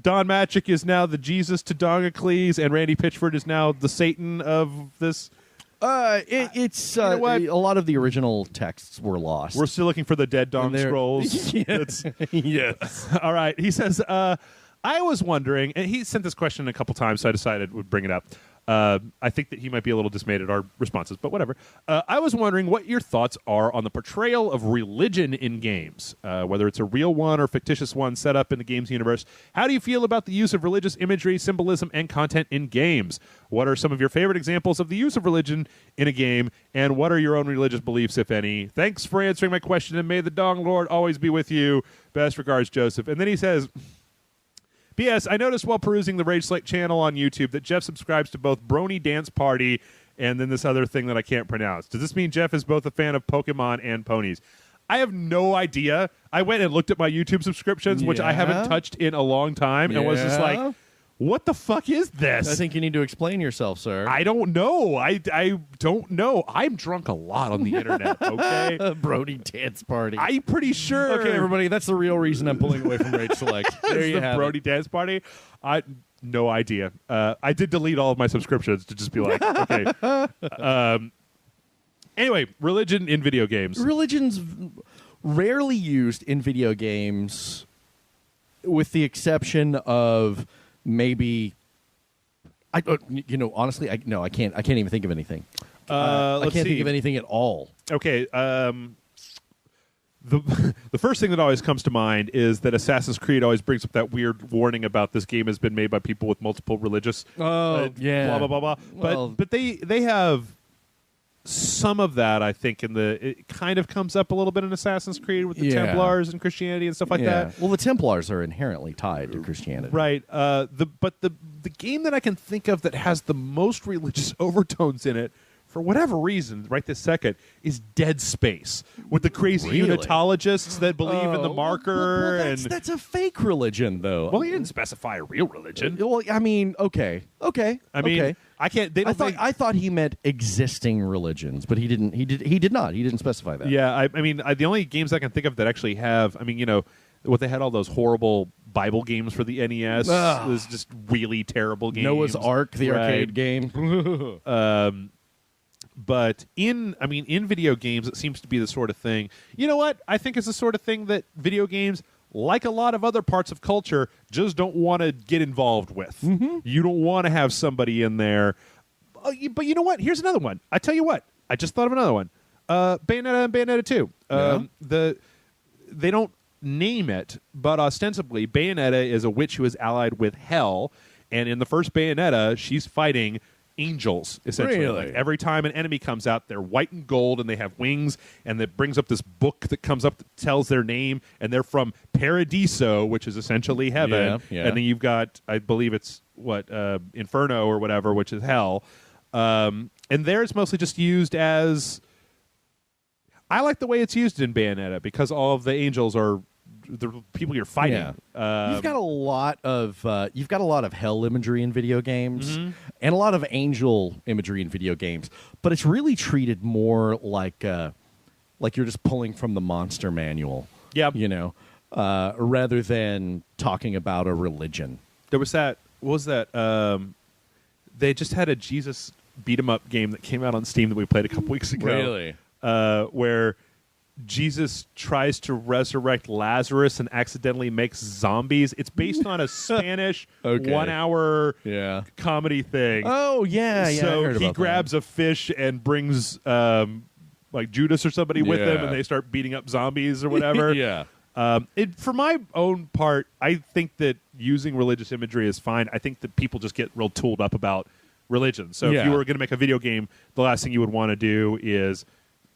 Don Matrick is now the Jesus to Doncles, and Randy Pitchford is now the Satan of this... It's a lot of the original texts were lost. We're still looking for the dead dong scrolls. Yes. All right. He says, I was wondering, and he sent this question a couple times, so I decided we'd bring it up. I think that he might be a little dismayed at our responses, but whatever. I was wondering what your thoughts are on the portrayal of religion in games, whether it's a real one or fictitious one set up in the games universe. How do you feel about the use of religious imagery, symbolism, and content in games? What are some of your favorite examples of the use of religion in a game, and what are your own religious beliefs, if any? Thanks for answering my question, and may the Dong Lord always be with you. Best regards, Joseph. And then he says... P.S. I noticed while perusing the Rage Select channel on YouTube that Jeff subscribes to both Brony Dance Party and then this other thing that I can't pronounce. Does this mean Jeff is both a fan of Pokemon and ponies? I have no idea. I went and looked at my YouTube subscriptions, which I haven't touched in a long time, and was just like, what the fuck is this? I think you need to explain yourself, sir. I don't know. I don't know. I'm drunk a lot on the internet, okay? Brody Dance Party. I'm pretty sure. Okay, everybody, that's the real reason I'm pulling away from Rage Select. There you have Brody Dance Party. No idea. I did delete all of my subscriptions to just be like, okay. Anyway, religion in video games. Religion's rarely used in video games, with the exception of maybe, Honestly, I can't even think of anything. I Let's can't see. think of anything at all. Okay. The first thing that always comes to mind is that Assassin's Creed always brings up that weird warning about this game has been made by people with multiple religious blah blah blah blah. Well, but they have some of that, I think, it kind of comes up a little bit in Assassin's Creed with the Templars and Christianity and stuff like that. Well, the Templars are inherently tied to Christianity, Right. But the game that I can think of that has the most religious overtones in it, for whatever reason, right this second, is Dead Space, with the crazy Really? unitologists that believe in the marker. Well, that's a fake religion, though. Well, he didn't specify a real religion. Well, I mean, okay. I mean, okay. I can't. They don't I thought he meant existing religions, but he didn't. He did not. He didn't specify that. Yeah, I mean, the only games I can think of that actually have, I mean, what they had all those horrible Bible games for the NES. It was just really terrible games. Noah's Ark, the arcade game. But in video games, it seems to be the sort of thing. You know what? I think it's the sort of thing that video games, like a lot of other parts of culture, just don't want to get involved with. Mm-hmm. You don't want to have somebody in there. But you know what? Here's another one. I tell you what. I just thought of another one. Bayonetta and Bayonetta 2. They don't name it, but ostensibly, Bayonetta is a witch who is allied with Hell. And in the first Bayonetta, she's fighting angels, essentially. Really? Like every time an enemy comes out, they're white and gold and they have wings, and that brings up this book that comes up that tells their name, and they're from Paradiso, which is essentially heaven. Yeah. And then you've got, I believe it's Inferno or whatever, which is hell. And there it's mostly just used as, I like the way it's used in Bayonetta because all of the angels are the people you're fighting. Yeah. You've got a lot of hell imagery in video games, and a lot of angel imagery in video games, but it's really treated more like you're just pulling from the monster manual. Yeah, rather than talking about a religion. There was that. What was that? They just had a Jesus beat 'em up game that came out on Steam that we played a couple weeks ago. Really? Where Jesus tries to resurrect Lazarus and accidentally makes zombies. It's based on a Spanish 1 hour comedy thing. Oh, yeah. So he grabs a fish and brings like Judas or somebody with him, and they start beating up zombies or whatever. For my own part, I think that using religious imagery is fine. I think that people just get real tooled up about religion. So if you were going to make a video game, the last thing you would want to do is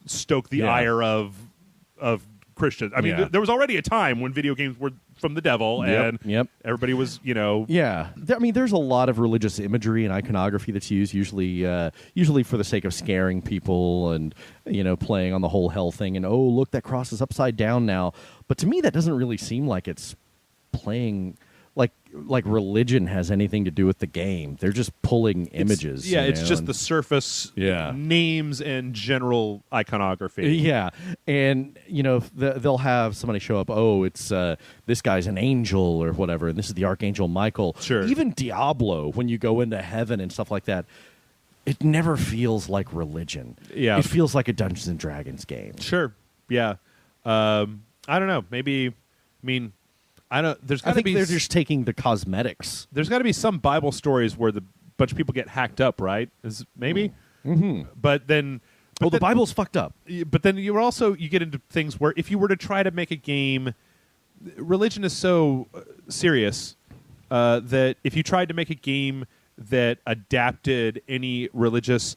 stoke the ire of Christians. I mean, there was already a time when video games were from the devil, and everybody was, Yeah, I mean, there's a lot of religious imagery and iconography that's used, usually for the sake of scaring people and playing on the whole hell thing. And look, that cross is upside down now. But to me, that doesn't really seem like it's playing like religion has anything to do with the game. They're just pulling images. It's just the surface names and general iconography. Yeah, and they'll have somebody show up. It's this guy's an angel or whatever, and this is the Archangel Michael. Sure. Even Diablo, when you go into heaven and stuff like that, it never feels like religion. Yeah, it feels like a Dungeons and Dragons game. Sure. Yeah. I don't know. Maybe. I mean. I think they're just taking the cosmetics. There's got to be some Bible stories where the bunch of people get hacked up, right? Maybe? Mm-hmm. But then... the Bible's fucked up. But then you get into things where if you were to try to make a game... Religion is so serious that if you tried to make a game that adapted any religious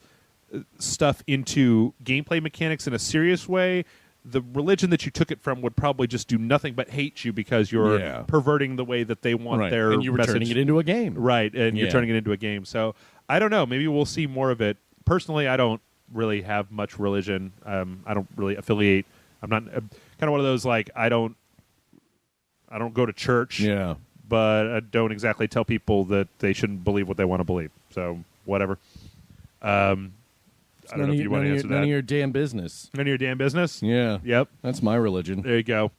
stuff into gameplay mechanics in a serious way... The religion that you took it from would probably just do nothing but hate you because you're perverting the way that they want their and you were message. turning it into a game. Right, and you're turning it into a game. So, I don't know. Maybe we'll see more of it. Personally, I don't really have much religion. I don't really affiliate. I'm not kind of one of those, like, I don't go to church, but I don't exactly tell people that they shouldn't believe what they want to believe. So, whatever. I don't know if you want to answer that. None of your damn business. None of your damn business? Yeah. Yep. That's my religion. There you go.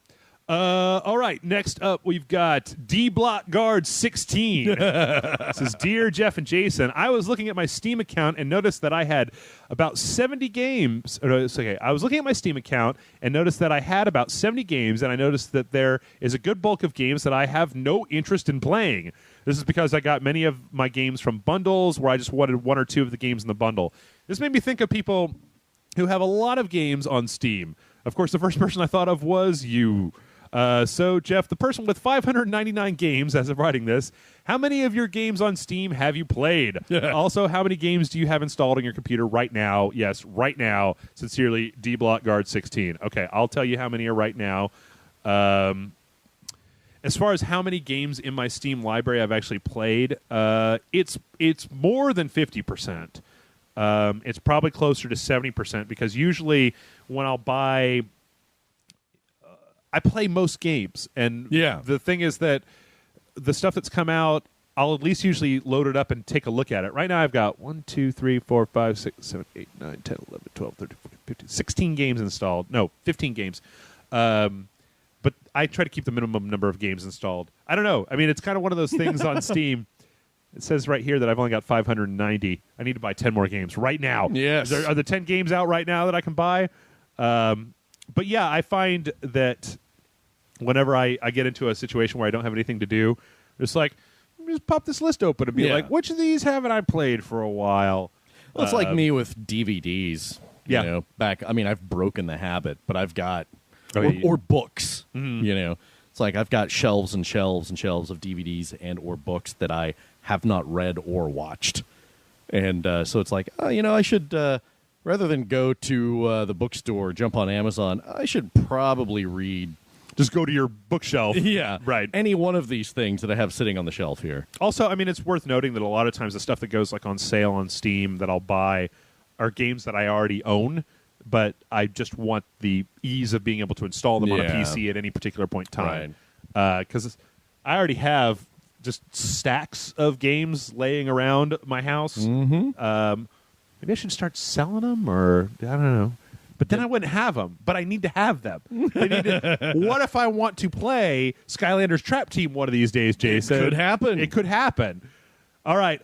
All right. Next up, we've got D Block Guard 16. This is Dear Jeff and Jason. I was looking at my Steam account and noticed that I had about 70 games. I was looking at my Steam account and noticed that I had about 70 games, and I noticed that there is a good bulk of games that I have no interest in playing. This is because I got many of my games from bundles where I just wanted one or two of the games in the bundle. This made me think of people who have a lot of games on Steam. Of course, the first person I thought of was you. So, Jeff, the person with 599 games as of writing this, how many of your games on Steam have you played? Also, how many games do you have installed on your computer right now? Yes, right now. Sincerely, DBlockGuard16. Okay, I'll tell you how many are right now. As far as how many games in my Steam library I've actually played, it's more than 50%. It's probably closer to 70% because usually when I'll buy... I play most games, and the thing is that the stuff that's come out, I'll at least usually load it up and take a look at it. Right now I've got 1, 2, 3, 4, 5, 6, 7, 8, 9, 10, 11, 12, 13, 14, 15, 16 games installed. No, 15 games. But I try to keep the minimum number of games installed. I don't know. I mean, it's kind of one of those things on Steam. It says right here that I've only got 590. I need to buy 10 more games right now. Yes. Are there 10 games out right now that I can buy? But yeah, I find that whenever I get into a situation where I don't have anything to do, it's like, just pop this list open and be like, which of these haven't I played for a while? Well, it's like me with DVDs. You know, I've broken the habit, but I've got, or books, you know. It's like I've got shelves and shelves and shelves of DVDs and or books that I have not read or watched. And so it's like, I should, rather than go to the bookstore, jump on Amazon, I should probably read. Just go to your bookshelf. Yeah. Right. Any one of these things that I have sitting on the shelf here. Also, I mean, it's worth noting that a lot of times the stuff that goes like on sale on Steam that I'll buy are games that I already own, but I just want the ease of being able to install them on a PC at any particular point in time. Because I already have just stacks of games laying around my house. Maybe I should start selling them, or I don't know. But then I wouldn't have them. But I need to have them. What if I want to play Skylanders Trap Team one of these days, Jason? It could happen. It could happen. All right.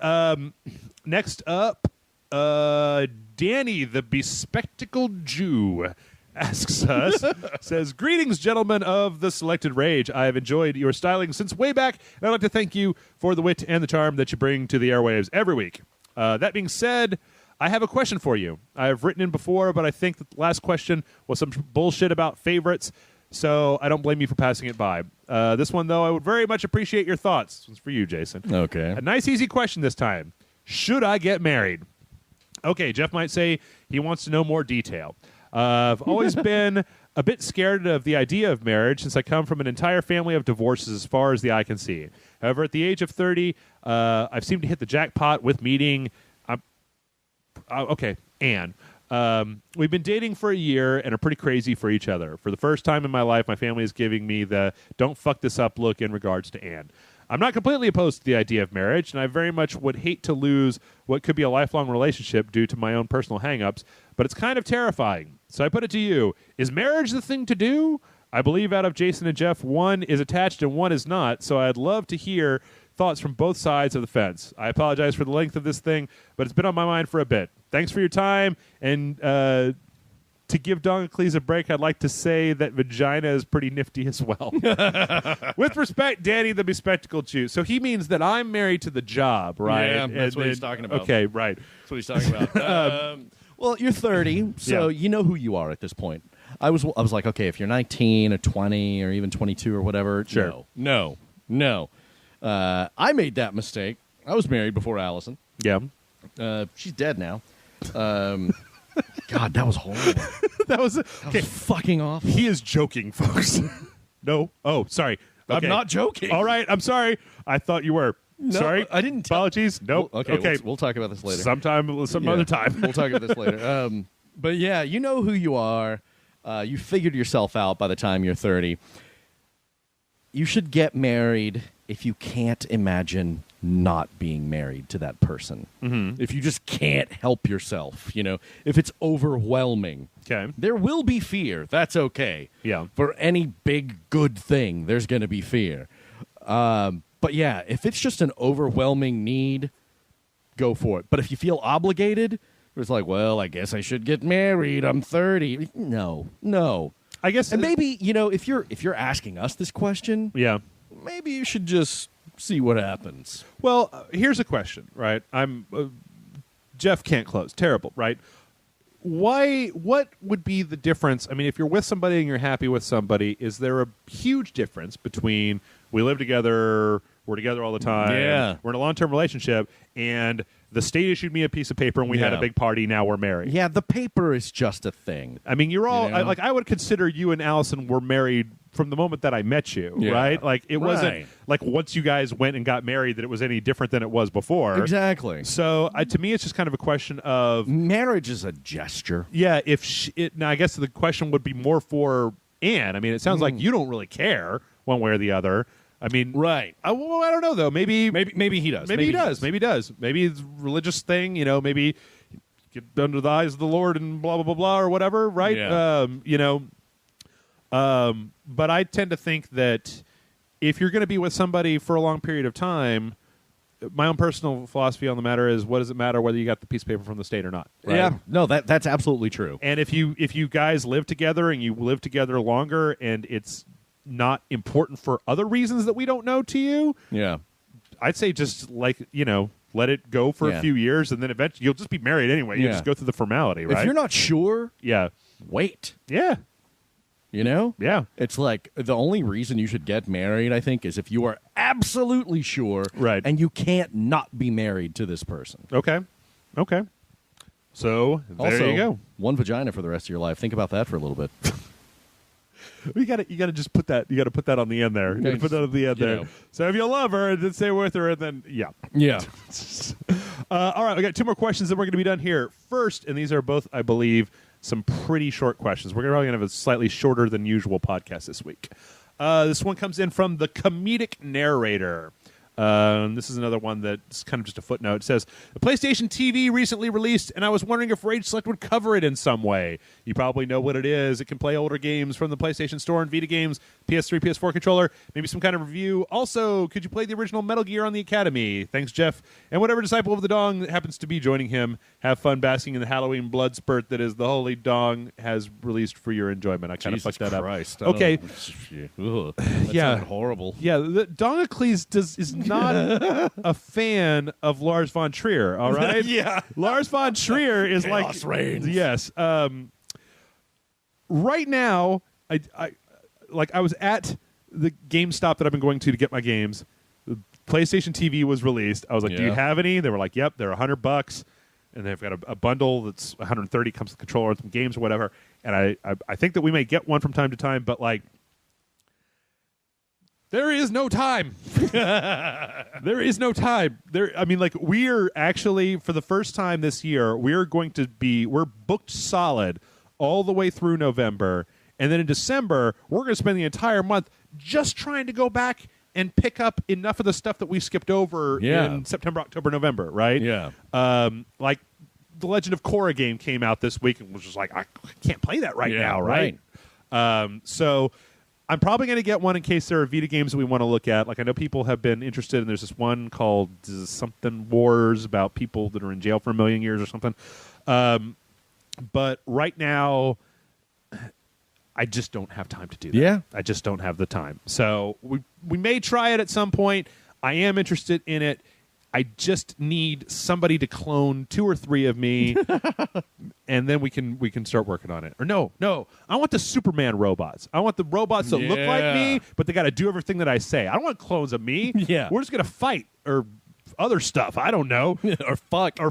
Next up, Danny, the bespectacled Jew, asks us, says, "Greetings, gentlemen of the Selected Rage. I have enjoyed your styling since way back, and I'd like to thank you for the wit and the charm that you bring to the airwaves every week. That being said, I have a question for you. I have written in before, but I think that the last question was some bullshit about favorites, so I don't blame you for passing it by. This one, though, I would very much appreciate your thoughts." This one's for you, Jason. Okay. A nice, easy question this time. Should I get married? Okay, Jeff might say he wants to know more detail. I've always been a bit scared of the idea of marriage since I come from an entire family of divorces as far as the eye can see. However, at the age of 30, I've seemed to hit the jackpot with meeting... okay, Anne. We've been dating for a year and are pretty crazy for each other. For the first time in my life, my family is giving me the don't fuck this up look in regards to Anne. I'm not completely opposed to the idea of marriage, and I very much would hate to lose what could be a lifelong relationship due to my own personal hang-ups, but it's kind of terrifying. So I put it to you, is marriage the thing to do? I believe out of Jason and Jeff, one is attached and one is not, so I'd love to hear thoughts from both sides of the fence. I apologize for the length of this thing, but it's been on my mind for a bit. Thanks for your time, and to give Doncles a break, I'd like to say that vagina is pretty nifty as well. With respect, Danny the Bespectacled Jew. So he means that I'm married to the job, right? Yeah, that's what he's talking about. Okay, right. That's what he's talking about. Well, you're 30, so you know who you are at this point. I was like, okay, if you're 19 or 20 or even 22 or whatever, sure. No. I made that mistake. I was married before Allison. Yeah. She's dead now. God, that was horrible. That was fucking awful. He is joking, folks. No. Oh, sorry. Okay. I'm not joking. All right. I'm sorry. I thought you were. No, sorry. I didn't. Apologies. Nope. Okay. We'll talk about this later. Some other time. We'll talk about this later. But yeah, you know who you are. You figured yourself out by the time you're 30. You should get married if you can't imagine not being married to that person. Mm-hmm. If you just can't help yourself, if it's overwhelming. Okay. There will be fear. That's okay. Yeah. For any big good thing, there's going to be fear. But yeah, if it's just an overwhelming need, go for it. But if you feel obligated, it's like, well, I guess I should get married. I'm 30. No. I guess, and maybe if you're asking us this question, yeah, maybe you should just see what happens. Well, here's a question, right? Jeff can't close. Terrible, right? What would be the difference? I mean, if you're with somebody and you're happy with somebody, is there a huge difference between we live together, we're together all the time, we're in a long-term relationship, and the state issued me a piece of paper and we had a big party, now we're married? Yeah, the paper is just a thing. I mean, you're all I would consider you and Allison were married from the moment that I met you, right? Like it wasn't like once you guys went and got married that it was any different than it was before. Exactly. So to me, it's just kind of a question of marriage is a gesture. Yeah. Now I guess the question would be more for Anne. I mean, it sounds like you don't really care one way or the other. I mean, right. I don't know though. Maybe he does. Maybe he does. Maybe it's a religious thing. You know, maybe get under the eyes of the Lord and blah blah blah blah or whatever. Right. Yeah. But I tend to think that if you're going to be with somebody for a long period of time, my own personal philosophy on the matter is, what does it matter whether you got the piece of paper from the state or not? Right? Yeah, no, that's absolutely true. And if you guys live together and you live together longer and it's not important for other reasons that we don't know to you, I'd say just let it go for a few years and then eventually you'll just be married anyway. You just go through the formality, right? If you're not sure, wait. Yeah. You know? Yeah. It's like the only reason you should get married, I think, is if you are absolutely sure and you can't not be married to this person. Okay. So, there you go. One vagina for the rest of your life. Think about that for a little bit. You got to just put that. You got to put that on the end there. You got to put that on the end there. So if you love her, then stay with her, and then yeah. All right, we got 2 more questions, then we're going to be done here. First, and these are both, I believe, some pretty short questions. We're probably going to have a slightly shorter than usual podcast this week. This one comes in from the comedic narrator. This is another one that's kind of just a footnote. It says, the PlayStation TV recently released, and I was wondering if Rage Select would cover it in some way. You probably know what it is. It can play older games from the PlayStation Store and Vita games, PS3, PS4 controller, maybe some kind of review. Also, could you play the original Metal Gear on the Academy? Thanks, Jeff. And whatever disciple of the Dong that happens to be joining him, have fun basking in the Halloween blood spurt that is the Holy Dong has released for your enjoyment. I kind of fucked that up. Okay. That sounded horrible. Yeah, the Dongacles is not a fan of Lars von Trier, all right? Lars von Trier is Chaos reigns. Yes. Right now, I was at the GameStop that I've been going to get my games. The PlayStation TV was released. I was like, do you have any? They were like, yep, they're $100. And they've got a bundle that's $130, comes with the controller and some games or whatever. And I think that we may get one from time to time, but like, there is no time. There is no time. We're actually, for the first time this year, we're booked solid all the way through November. And then in December, we're going to spend the entire month just trying to go back and pick up enough of the stuff that we skipped over in September, October, November, right? Yeah. Like the Legend of Korra game came out this week and was just like, I can't play that right now, right? So I'm probably going to get one in case there are Vita games that we want to look at. Like, I know people have been interested, and there's this one called something Wars about people that are in jail for 1 million years or something. But right now, I just don't have time to do that. Yeah. I just don't have the time. So we may try it at some point. I am interested in it. I just need somebody to clone 2 or 3 of me, and then we can start working on it. Or no, I want the Superman robots. I want the robots that look like me, but they got to do everything that I say. I don't want clones of me. We're just gonna fight or other stuff. I don't know. or fuck. I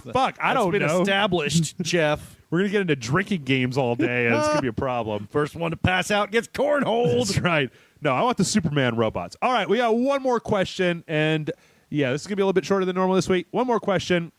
don't know. That's been established, Jeff. We're gonna get into drinking games all day, and it's gonna be a problem. First one to pass out gets cornholed. That's right. No, I want the Superman robots. All right, we got one more question, and yeah, this is going to be a little bit shorter than normal this week. One more question,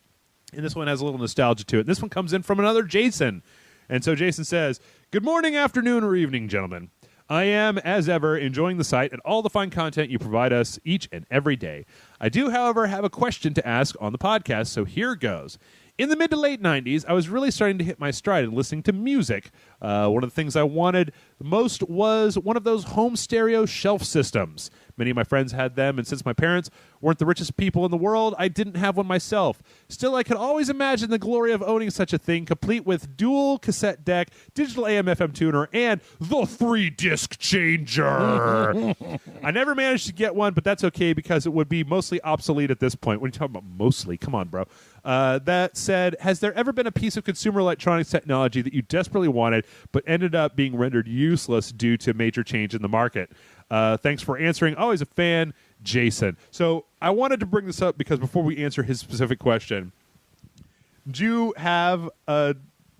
and this one has a little nostalgia to it. This one comes in from another Jason. And so Jason says, good morning, afternoon, or evening, gentlemen. I am, as ever, enjoying the site and all the fine content you provide us each and every day. I do, however, have a question to ask on the podcast, so here goes. In the mid to late 90s, I was really starting to hit my stride in listening to music. One of the things I wanted most was one of those home stereo shelf systems. Many of my friends had them, and since my parents weren't the richest people in the world, I didn't have one myself. Still, I could always imagine the glory of owning such a thing, complete with dual cassette deck, digital AM/FM tuner, and the 3-disc changer. I never managed to get one, but that's okay because it would be mostly obsolete at this point. What are you talking about mostly? Come on, bro. That said, has there ever been a piece of consumer electronics technology that you desperately wanted but ended up being rendered useless due to major change in the market? Thanks for answering. Always a fan, Jason. So I wanted to bring this up because before we answer his specific question, do you have a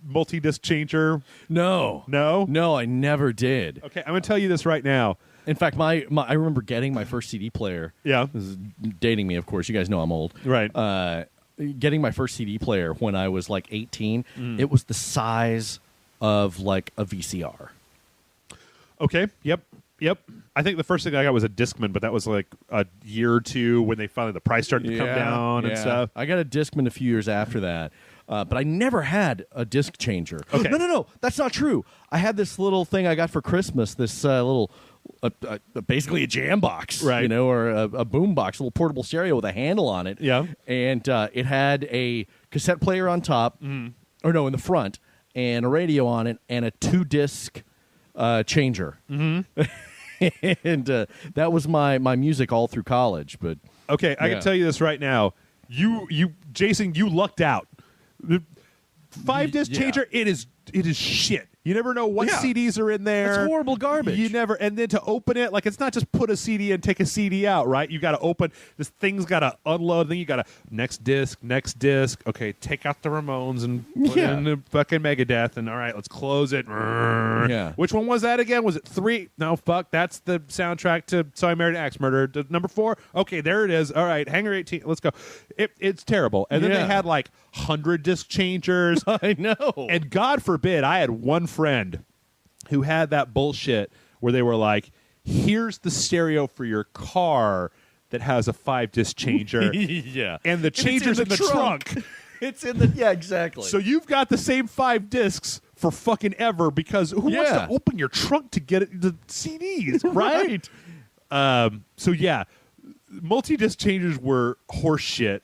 multi-disc changer? No. No? No, I never did. Okay, I'm going to tell you this right now. In fact, I remember getting my first CD player. Yeah. This is dating me, of course. You guys know I'm old. Right. Getting my first CD player when I was like 18, it was the size of like a VCR. Okay. Yep. I think the first thing I got was a Discman, but that was like a year or two when the price started to come down and stuff. I got a Discman a few years after that, but I never had a disc changer. Okay. No, that's not true. I had this little thing I got for Christmas, this little, basically a jam box, right? Or a boom box, a little portable stereo with a handle on it. Yeah. And it had a cassette player on top, or no, in the front, and a radio on it, and a 2-disc changer. Mm-hmm. And that was my music all through college. But okay, I can tell you this right now. Jason, you lucked out. The 5-disc changer, it is shit. You never know what CDs are in there. It's horrible garbage. You never, and then to open it, like it's not just put a CD and take a CD out, right? You got to open this thing's got to unload. Then you got to next disc. Okay, take out the Ramones and put in the fucking Megadeth, and all right, let's close it. Yeah. Which one was that again? Was it 3? No, fuck. That's the soundtrack to So I Married an Axe Murderer. Number 4. Okay, there it is. All right, Hangar 18. Let's go. It's terrible. And then they had like 100 disc changers. I know. And God forbid, I had one friend who had that bullshit where they were like, here's the stereo for your car that has a 5-disc changer. Yeah. And the changer's in the trunk. It's in the, exactly. So you've got the same 5 discs for fucking ever because who wants to open your trunk to get the CDs, right? So yeah, multi-disc changers were horse shit.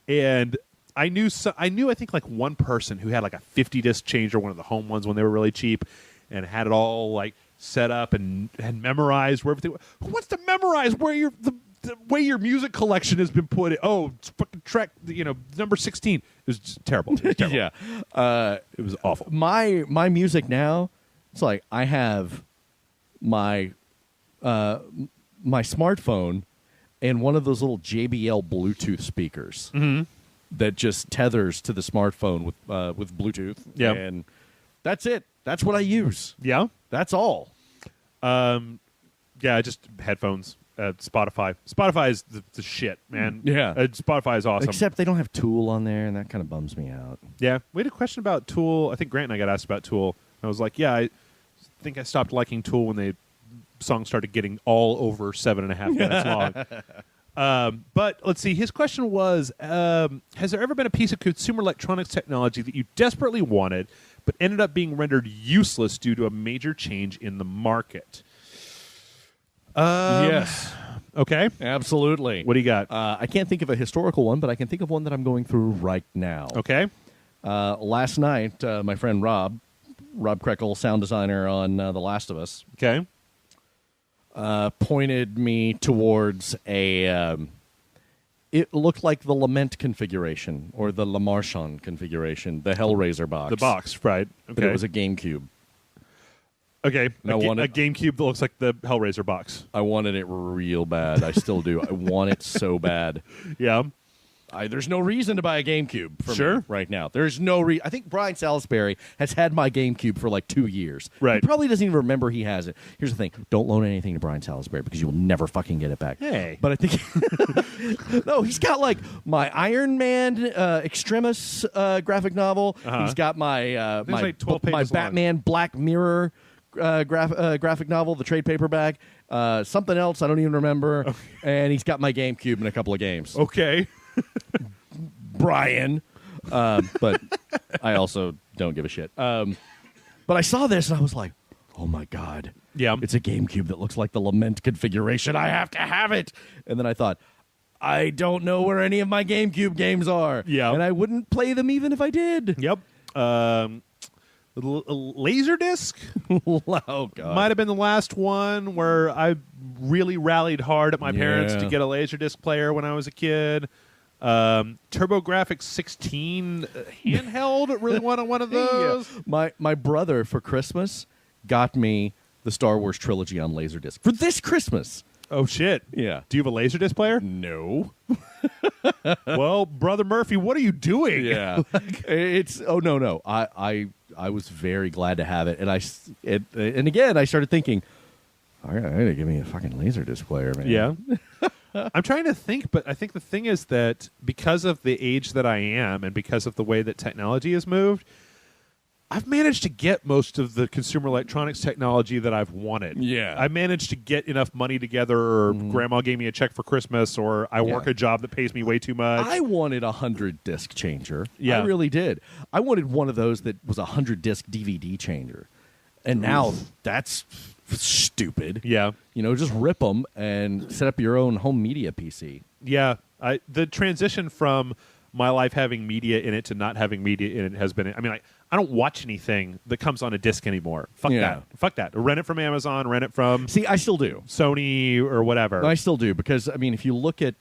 And I think like one person who had like a 50-disc changer, one of the home ones when they were really cheap, and had it all like set up and memorized where everything. Who wants to memorize where the way your music collection has been put? Oh, it's fucking track, number 16. It was just terrible. It was terrible. Yeah, it was awful. My music now, it's like I have my smartphone and one of those little JBL Bluetooth speakers. Mm-hmm. That just tethers to the smartphone with Bluetooth. Yeah. And that's it. That's what I use. Yeah? That's all. Yeah, just headphones. Spotify. Spotify is the shit, man. Yeah. Spotify is awesome. Except they don't have Tool on there, and that kind of bums me out. Yeah. We had a question about Tool. I think Grant and I got asked about Tool. I was like, yeah, I think I stopped liking Tool when the songs started getting all over 7.5 minutes long. But let's see. His question was, has there ever been a piece of consumer electronics technology that you desperately wanted but ended up being rendered useless due to a major change in the market? Yes. Okay. Absolutely. What do you got? I can't think of a historical one, but I can think of one that I'm going through right now. Okay. Last night, my friend Rob Krekel, sound designer on The Last of Us, Okay. Pointed me towards a... it looked like the Lament configuration, or the Le Marchand configuration, the Hellraiser box. The box, right. Okay. But it was a GameCube. Okay. And I wanted- a GameCube that looks like the Hellraiser box. I wanted it real bad. I still do. I want it so bad. Yeah. There's no reason to buy a GameCube for Sure. me right now. There's no reason. I think Brian Salisbury has had my GameCube for like 2 years. Right. He probably doesn't even remember he has it. Here's the thing. Don't loan anything to Brian Salisbury because you will never fucking get it back. Hey. But I think... No, he's got like my Iron Man Extremis graphic novel. Uh-huh. He's got my like 12 pages my long. Batman Black Mirror graphic novel, the trade paperback. Something else I don't even remember. Okay. And he's got my GameCube and a couple of games. Okay. Brian. But I also don't give a shit. But I saw this and I was like, oh my God. Yeah. It's a GameCube that looks like the Lament configuration. I have to have it. And then I thought, I don't know where any of my GameCube games are. Yeah. And I wouldn't play them even if I did. Yep. Laserdisc Oh, God. might have been the last one where I really rallied hard at my parents to get a Laserdisc player when I was a kid. TurboGrafx 16 handheld. Really wanted one of those. Yeah. My brother for Christmas got me the Star Wars trilogy on Laserdisc for this Christmas. Oh shit! Yeah. Do you have a Laserdisc player? No. Well, Brother Murphy, what are you doing? Yeah. It's no. I was very glad to have it, and again I started thinking, all right, I gotta give me a fucking Laserdisc player, man. Yeah. I'm trying to think, but I think the thing is that because of the age that I am and because of the way that technology has moved, I've managed to get most of the consumer electronics technology that I've wanted. Yeah. I managed to get enough money together, or grandma gave me a check for Christmas, or I work a job that pays me way too much. I wanted a 100-disc changer. Yeah. I really did. I wanted one of those that was a 100-disc DVD changer. And now that's stupid. Yeah. You know, just rip them and set up your own home media PC. Yeah. The transition from my life having media in it to not having media in it has been, I mean, I don't watch anything that comes on a disc anymore. Fuck that. Rent it from Amazon, rent it from See, I still do. Sony or whatever. I still do because, I mean, if you look at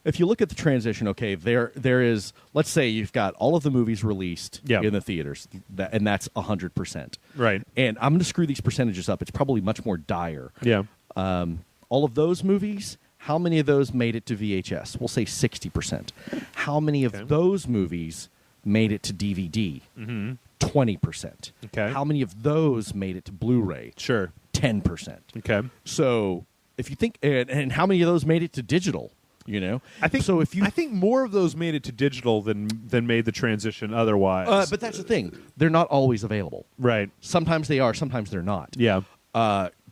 the transition, okay, there is, let's say you've got all of the movies released in the theaters, and that's 100%. Right. And I'm going to screw these percentages up. It's probably much more dire. Yeah. All of those movies, how many of those made it to VHS? We'll say 60%. How many of those movies made it to DVD? 20%. Okay. How many of those made it to Blu-ray? Sure. 10%. Okay. So if you think, and how many of those made it to digital? You know, I think so. If you, I think more of those made it to digital than made the transition otherwise. but that's the thing; they're not always available. Right. Sometimes they are. Sometimes they're not. Yeah.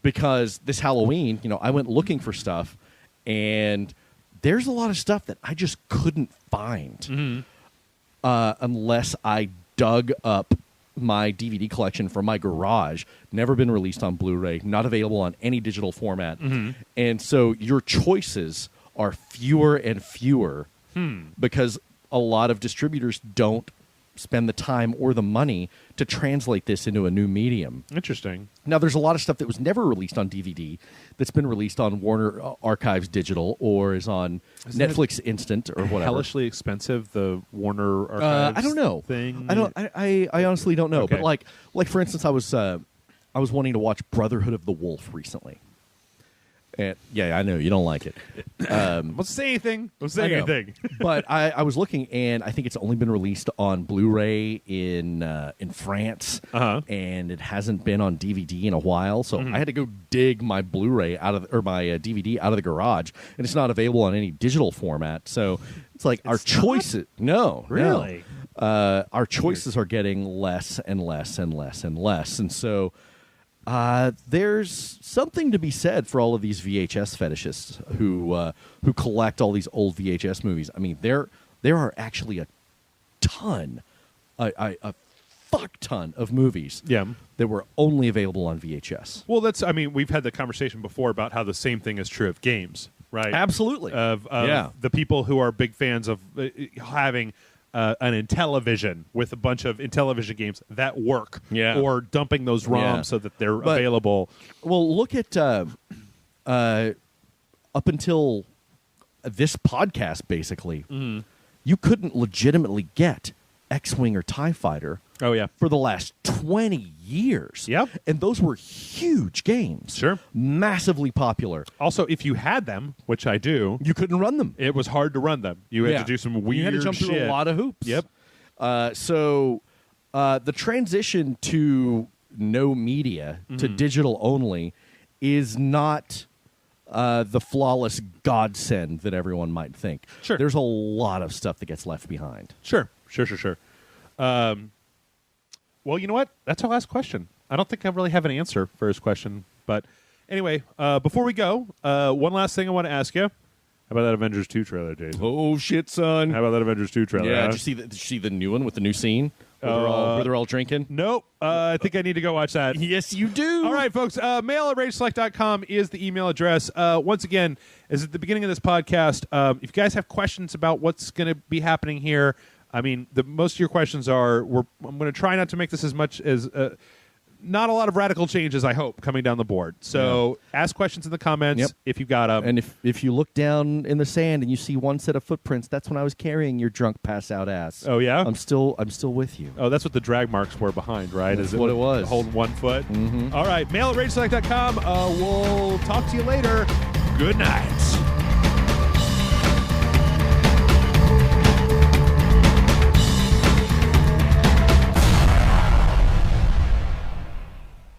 Because this Halloween, you know, I went looking for stuff, and there's a lot of stuff that I just couldn't find unless I dug up my DVD collection from my garage. Never been released on Blu-ray. Not available on any digital format. And so your choices are fewer and fewer because a lot of distributors don't spend the time or the money to translate this into a new medium. Interesting. Now, there's a lot of stuff that was never released on DVD that's been released on Warner Archives Digital or is on Netflix Instant or whatever. Hellishly expensive, the Warner Archives I don't know. thing? I honestly don't know. Okay. But like for instance, I was wanting to watch Brotherhood of the Wolf recently. And, yeah, I know you don't like it. Let's say anything. Let's say anything. But I was looking, and I think it's only been released on Blu-ray in France, and it hasn't been on DVD in a while. So I had to go dig my Blu-ray my DVD out of the garage, and it's not available on any digital format. So it's like our choices. No, really, our choices are getting less and less and less and less, and so. There's something to be said for all of these VHS fetishists who collect all these old VHS movies. I mean, there are actually a fuck ton of movies that were only available on VHS. Well, we've had the conversation before about how the same thing is true of games, right? Absolutely. Of the people who are big fans of having an Intellivision with a bunch of Intellivision games that work, or dumping those ROMs so that they're available. Well, look at up until this podcast, basically, you couldn't legitimately get X-Wing or TIE Fighter for the last 20 years. Yep. And those were huge games. Sure. Massively popular. Also, if you had them, which I do, you couldn't run them. It was hard to run them. You had to do some weird shit. You had to jump through a lot of hoops. Yep. So the transition to no media, to digital only, is not the flawless godsend that everyone might think. Sure. There's a lot of stuff that gets left behind. Sure. Well, you know what? That's our last question. I don't think I really have an answer for his question. But anyway, before we go, one last thing I want to ask you. How about that Avengers 2 trailer, Jason? Oh, shit, son. How about that Avengers 2 trailer? Yeah, huh? did you see the new one with the new scene? Where they're all drinking? Nope. I think I need to go watch that. Yes, you do. All right, folks. mail@rageselect.com is the email address. Once again, as at the beginning of this podcast, if you guys have questions about what's going to be happening here, I mean, most of your questions are, I'm going to try not to make this as much as... not a lot of radical changes, I hope, coming down the board. So ask questions in the comments if you got them. And if you look down in the sand and you see one set of footprints, that's when I was carrying your drunk pass-out ass. Oh, yeah? I'm still with you. Oh, that's what the drag marks were behind, right? That's what it was. Holding 1 foot? Mm-hmm. All right, mail@rageselect.com. We'll talk to you later. Good night.